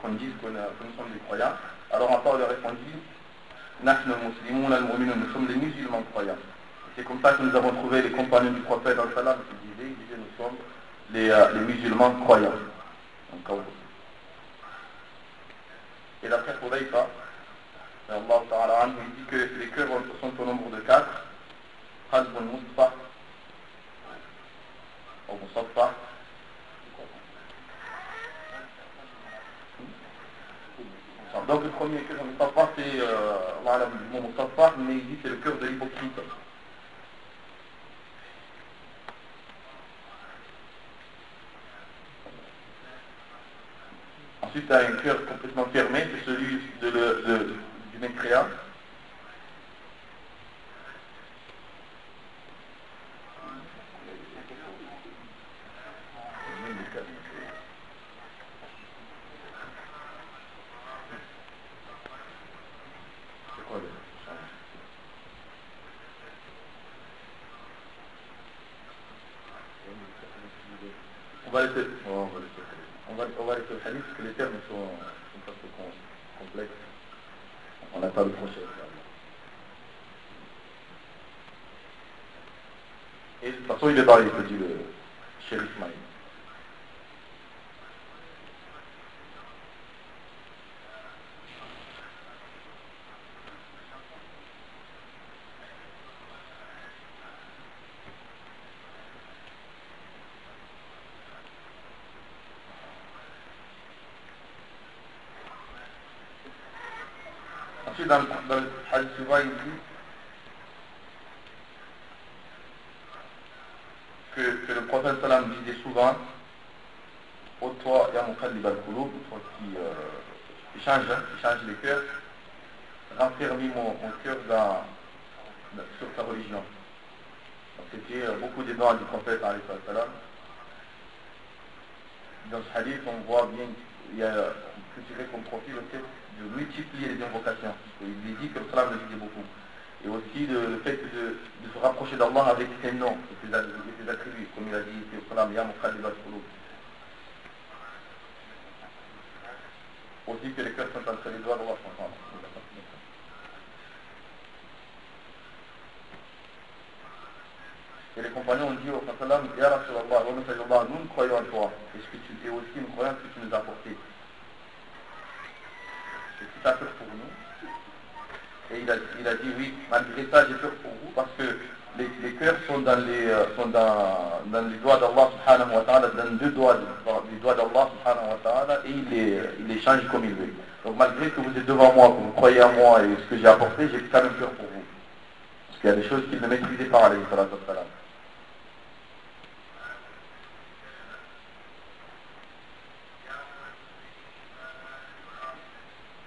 qu'on dise que nous sommes des croyants, alors Rafa leur répondit nous sommes des musulmans croyants. C'est comme ça que nous avons trouvé les compagnons du prophète qui disaient nous sommes les musulmans croyants. Et d'après Hudayfa, Allah Ta'ala il dit que les cœurs sont au nombre de 4. Qalbun Musfa, ou Musaffa. Donc le premier cœur Musaffa, c'est le mot Musaffa, mais il dit c'est le cœur de l'hypocrite. Ensuite, il y a un cœur complètement fermé, c'est celui du mécréant. C'est quoi le... On va laisser le hadith parce que les termes sont pas trop complexes. On n'a pas le prochain. Et de toute façon, il est dans les petits, le shérif Maï. Ensuite, dans le hadith suivant, il dit que le prophète sallam disait souvent ô toi, ya muqallib al-qulub, toi qui change les cœurs, raffermis mon cœur sur ta religion. C'était beaucoup des doigts du prophète alayhi salam. Dans ce hadith, on voit bien qu'il y a tiré comme profil le fait de multiplier les invocations. Il dit que le salam le disait beaucoup. Et aussi le fait de se rapprocher d'Allah avec ses noms et ses attributs, comme il a dit, que le salam ya muqallib al-qulub. Aussi que les cœurs sont entre les doigts d'Allah. Et les compagnons ont dit au prophète sallam, ya Rasulallah, nous croyons en toi, et aussi nous croyons ce que tu nous as apporté. tu as peur pour nous? Et il a dit oui, malgré ça j'ai peur pour vous parce que les cœurs sont dans les doigts d'Allah subhanahu wa ta'ala, dans deux doigts les doigts d'Allah subhanahu wa ta'ala, et il les change comme il veut. Donc malgré que vous êtes devant moi, que vous croyez à moi et ce que j'ai apporté, j'ai quand même peur pour vous. Parce qu'il y a des choses qu'il ne maîtrisait pas, alayhi salatu wa salam.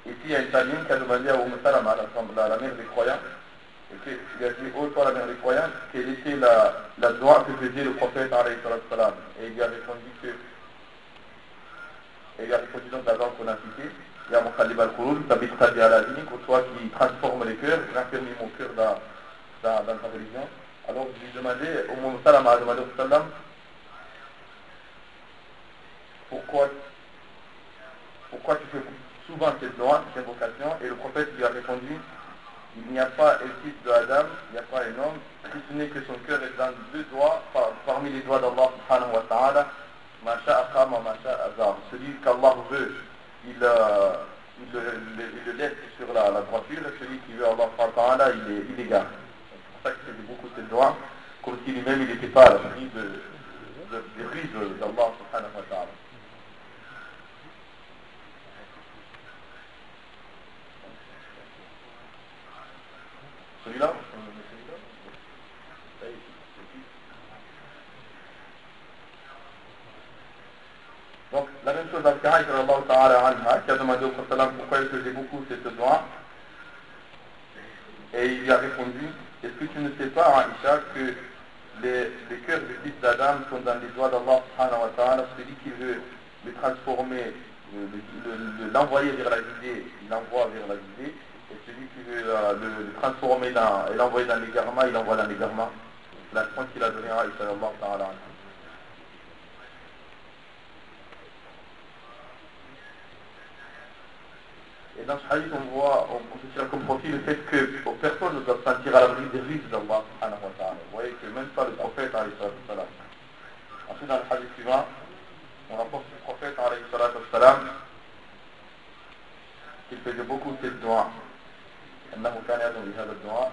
Ici, il y a une taline qui a demandé à Salama, la mère des croyants, et il a dit, ô toi la mère des croyants, quelle était la doigt que faisait le prophète, alayhi salam. Et il lui a répondu donc la doigt qu'on a citée, il y a Muqallib al-Qulub, Tabit Qadi al-Adini, ô toi qui transforme les cœurs, raffermis mon cœur dans ta religion. Alors je lui demandais, Salama a demandé au Sallam, pourquoi tu fais souvent cette doigt, cette invocation, et le prophète lui a répondu, il n'y a pas un fils de Adam, il n'y a pas un homme, si ce n'est que son cœur est dans deux doigts, parmi les doigts d'Allah subhanahu wa ta'ala, Masha Aqam wa Masha Azar. Celui qu'Allah veut, il le laisse sur la droiture, et celui qui veut Allah subhanahu wa ta'ala, il l'égare. C'est pour ça qu'il faisait beaucoup cette doigt, comme si lui-même il n'était pas à l'abri des ruses d'Allah subhanahu wa ta'ala. Celui-là? Donc, la même chose d'Al-Ka'a, qui a demandé au prophète pourquoi il faisait beaucoup cette doigt. Et il lui a répondu, est-ce que tu ne sais pas, Aïcha, que les cœurs du fils d'Adam sont dans les doigts d'Allah subhanahu wa ta'ala, celui qui veut le transformer, l'envoyer vers la visée, il l'envoie vers la visée. Et celui qui veut le transformer et l'envoyer dans l'égarement, il l'envoie dans l'égarement. C'est la réponse qu'il a donnée à Aïcha Allah ta'ala. Et dans ce hadith, on peut tirer comme profit le fait que personne ne doit se sentir à l'abri des risques d'Allah subhanahu wa ta'ala. Vous voyez que même pas le prophète alayhi salam. Ensuite, dans le hadith suivant, on rapporte du prophète alayhi salam qu'il faisait beaucoup cette doigt. أنه كان يدعو بهذا الدعاء.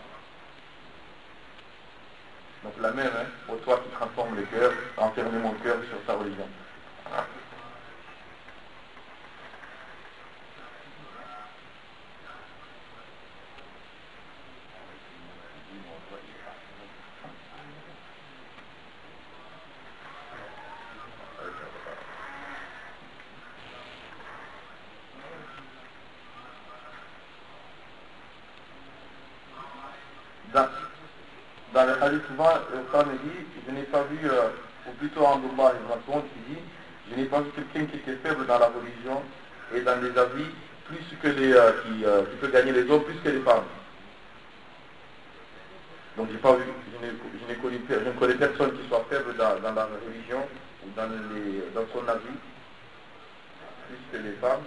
Donc la même, au toi qui transforme les cœurs, enfermer mon cœur sur sa religion. Dans le hadith souvent, Khan dit, je n'ai pas vu, ou plutôt Abdullah ibn Mas'ud qui dit, je n'ai pas vu quelqu'un qui était faible dans la religion et dans les avis, plus que qui peut gagner les hommes plus que les femmes. Donc j'ai pas vu, je ne connais personne qui soit faible dans la religion ou dans son avis, plus que les femmes.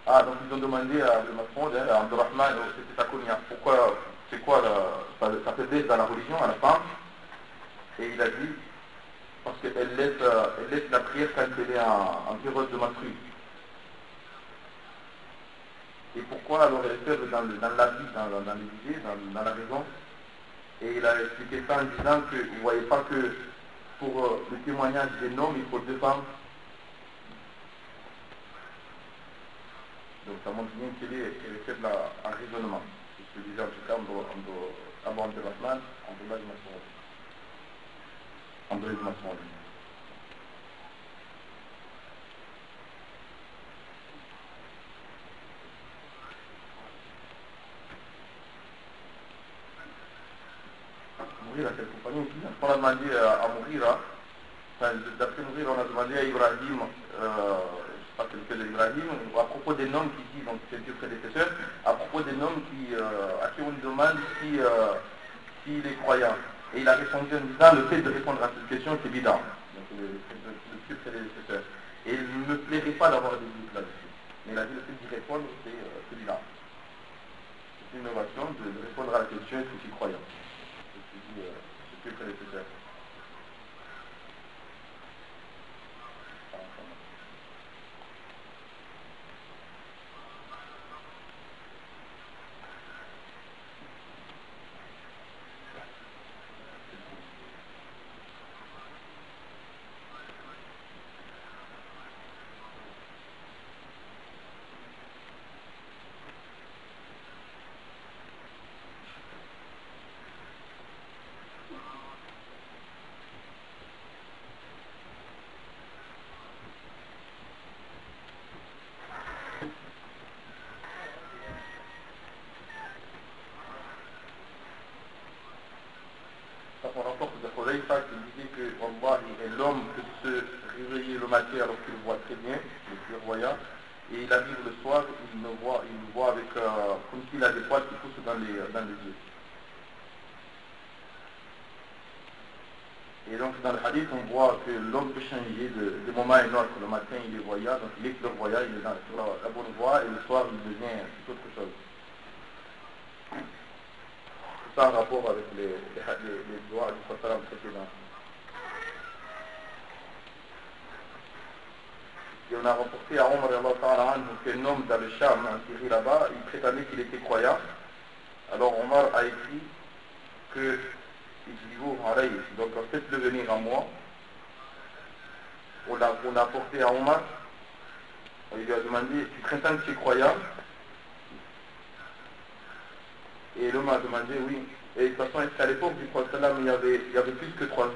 Ah, donc ils ont demandé à Abdul Mas'ud, à Abdurrahman, c'était sa kunya, pourquoi, c'est quoi sa faiblesse dans la religion à la femme? Et il a dit, parce qu'elle laisse la prière quand elle est en période de menstru. Et pourquoi alors elle est faible dans la vie, dans les idées, dans la raison? Et il a expliqué ça en disant que vous ne voyez pas que pour le témoignage des hommes, il faut deux femmes. Donc ça montre bien qu'elle est faible en raisonnement. Je disais en tout cas, Abu Abdurrahman, Abdullah ibn Mas'ud. Abdullah ibn Mas'ud. Mourira, quelle compagnie aussi. On a demandé à Mourira, d'après Mourira, on a demandé à Ibrahim, pas quelqu'un d'Ibrahim, à propos des noms qui disent, donc c'est Dieu prédécesseur, à propos des noms à qui on demande s'il est croyant. Et il a répondu en disant, le fait de répondre à cette question, c'est bidon. Donc le futurs prédécesseurs. Et il ne me plairait pas d'avoir des doutes là-dessus. Mais il a dit le fait d'y répondre, c'est celui-là. C'est une innovation de répondre à la question est-ce que tu es croyant? Je dis ce que prédécesseur. On rapporte de Khudayfa qui disait que Wallahi est l'homme peut se réveiller le matin alors qu'il voit très bien, le clairvoyant, et il arrive le soir, il me voit avec, comme s'il a des poils qui poussent dans les yeux. Et donc dans le hadith, on voit que l'homme peut changer de moment à un autre. Le matin, il est voyant, donc il est clairvoyant, il est sur la bonne voie, et le soir, il devient tout autre chose. Ça en rapport avec les doigts du Prophète précédent. Et on a rapporté à Omar qu'un homme dans le Cham, en Syrie là-bas, il prétendait qu'il était croyant. Alors Omar a écrit que donc faites-le venir à moi. On l'a apporté à Omar. On lui a demandé, tu prétends que tu es croyant? Et l'homme a demandé oui. Et de toute façon, est-ce qu'à l'époque du prophète, il y avait plus que 3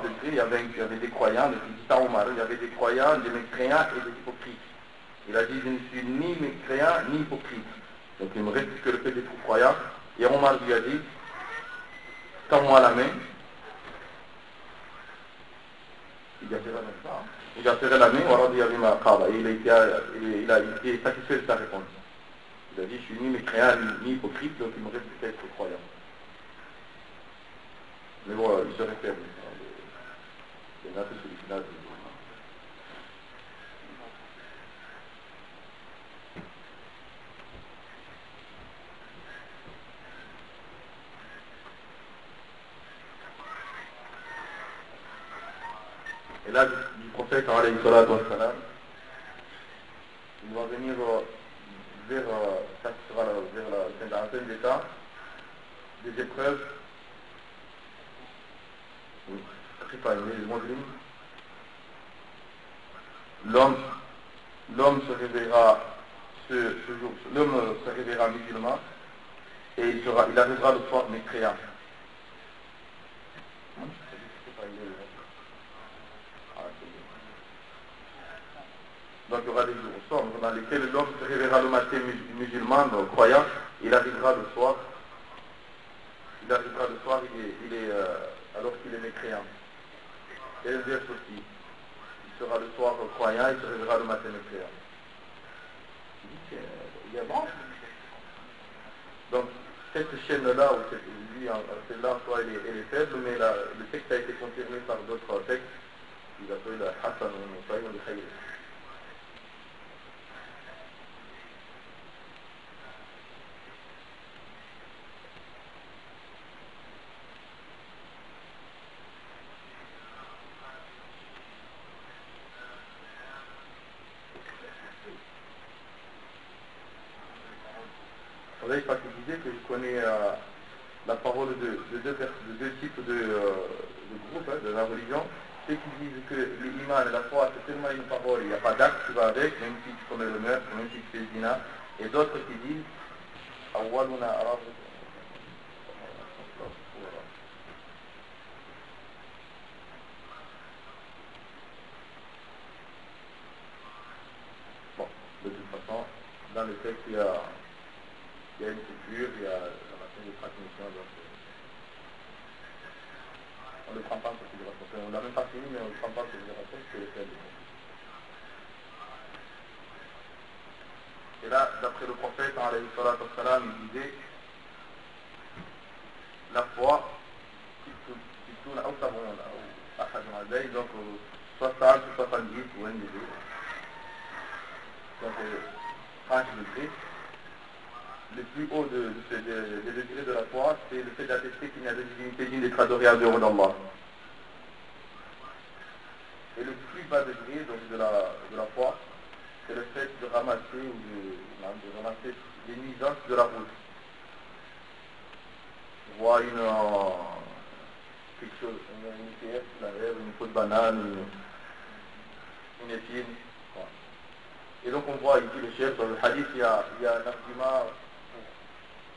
degrés, il y avait des croyants, donc il dit ça Omar, il y avait des croyants, des mécréants et des hypocrites. Il a dit, je ne suis ni mécréant ni hypocrite. Donc il me reste que le fait d'être croyant. Et Omar lui a dit, tends-moi la main. Il a serré la main, il a serré la main, et il a été satisfait de sa réponse. Il a dit, je suis ni mécréant ni hypocrite, donc il me reste peut-être croyant. Mais bon, il se réfère. Il y en a tous celui-là. Et là, du prophète, alayhi salatu wa salam, il va venir vers la fin des temps, des épreuves, l'homme se réveillera ce jour, l'homme se réveillera musulman et il arrivera le soir mécréant. Donc il y aura des jours sombres dans lesquels l'homme se réveillera le matin musulman, donc croyant, il arrivera le soir, alors qu'il est mécréant. Et l'inverse aussi. Il sera le soir croyant, il se réveillera le matin mécréant. Il y a bon. Donc cette chaîne-là, ou celle-là, soit elle est faible, mais le texte a été confirmé par d'autres textes, qu'ils appellent Hassan ou Moussaïm ou Khayr. Il disait que je connais la parole de deux types de groupes de la religion. Ceux qui disent que l'imam et la foi c'est tellement une parole, il n'y a pas d'acte qui va avec, même si tu commets le meurtre, même si tu fais zina. Et d'autres qui disent Awwaluna Arab. Bon, de toute façon, dans le texte il y a une culture, il y a la machine de transmission, donc on ne prend pas en considération. On ne l'a même pas fini, mais on ne prend pas en considération ce que les faits. Et là, d'après le prophète, alayhi salatu wa salam, il disait la foi, donc 60 ou 70 ou un des deux. Donc 30 degrés. Le plus haut des degrés de la foi, c'est le fait d'attester qu'il n'y a de divinité digne d'être adorée à dehors d'Allah. Et le plus bas degré donc, de la foi, c'est le fait de ramasser des nuisances de la route. On voit quelque chose, une pierre, une peau de banane, une épine. Voilà. Et donc on voit ici le chef, dans le hadith, il y a un argument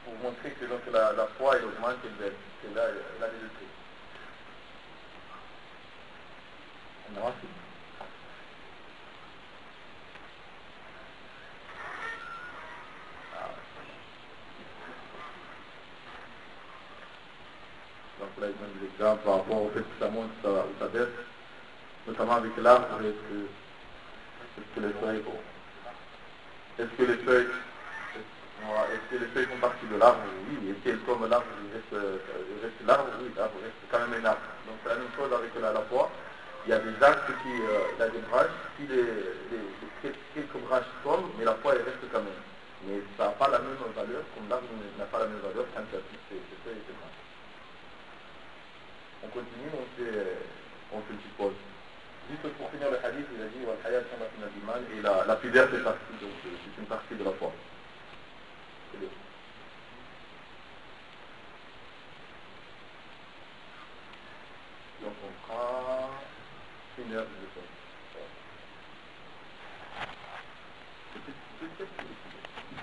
pour montrer que donc, la foi elle augmente, elle a des degrés. Donc là, il donne des exemples par rapport au fait que ça monte ou ça baisse, notamment avec l'arbre. Est-ce que les feuilles font partie de l'arbre? Oui. Et si elles tombent l'arbre, il reste l'arbre? Oui, l'arbre reste quand même un arbre. Donc c'est la même chose avec la foi. Il y a des arbres il y a des branches, si quelques branches tombent, mais la foi elle reste quand même. Mais ça n'a pas la même valeur, comme l'arbre n'a pas la même valeur quand il y a toutes ces feuilles et ces branches. On continue, on fait une petite pause. Juste pour finir le hadith, il a dit et la pudeur c'est une partie de la foi. Donc on prend une heure de pause.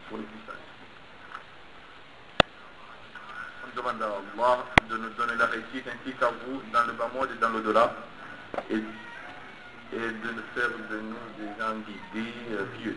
Pour les plus sages. On demande à Allah de nous donner la réussite ainsi qu'à vous dans le bas monde et dans l'au-delà et de faire de nous des gens guidés, pieux.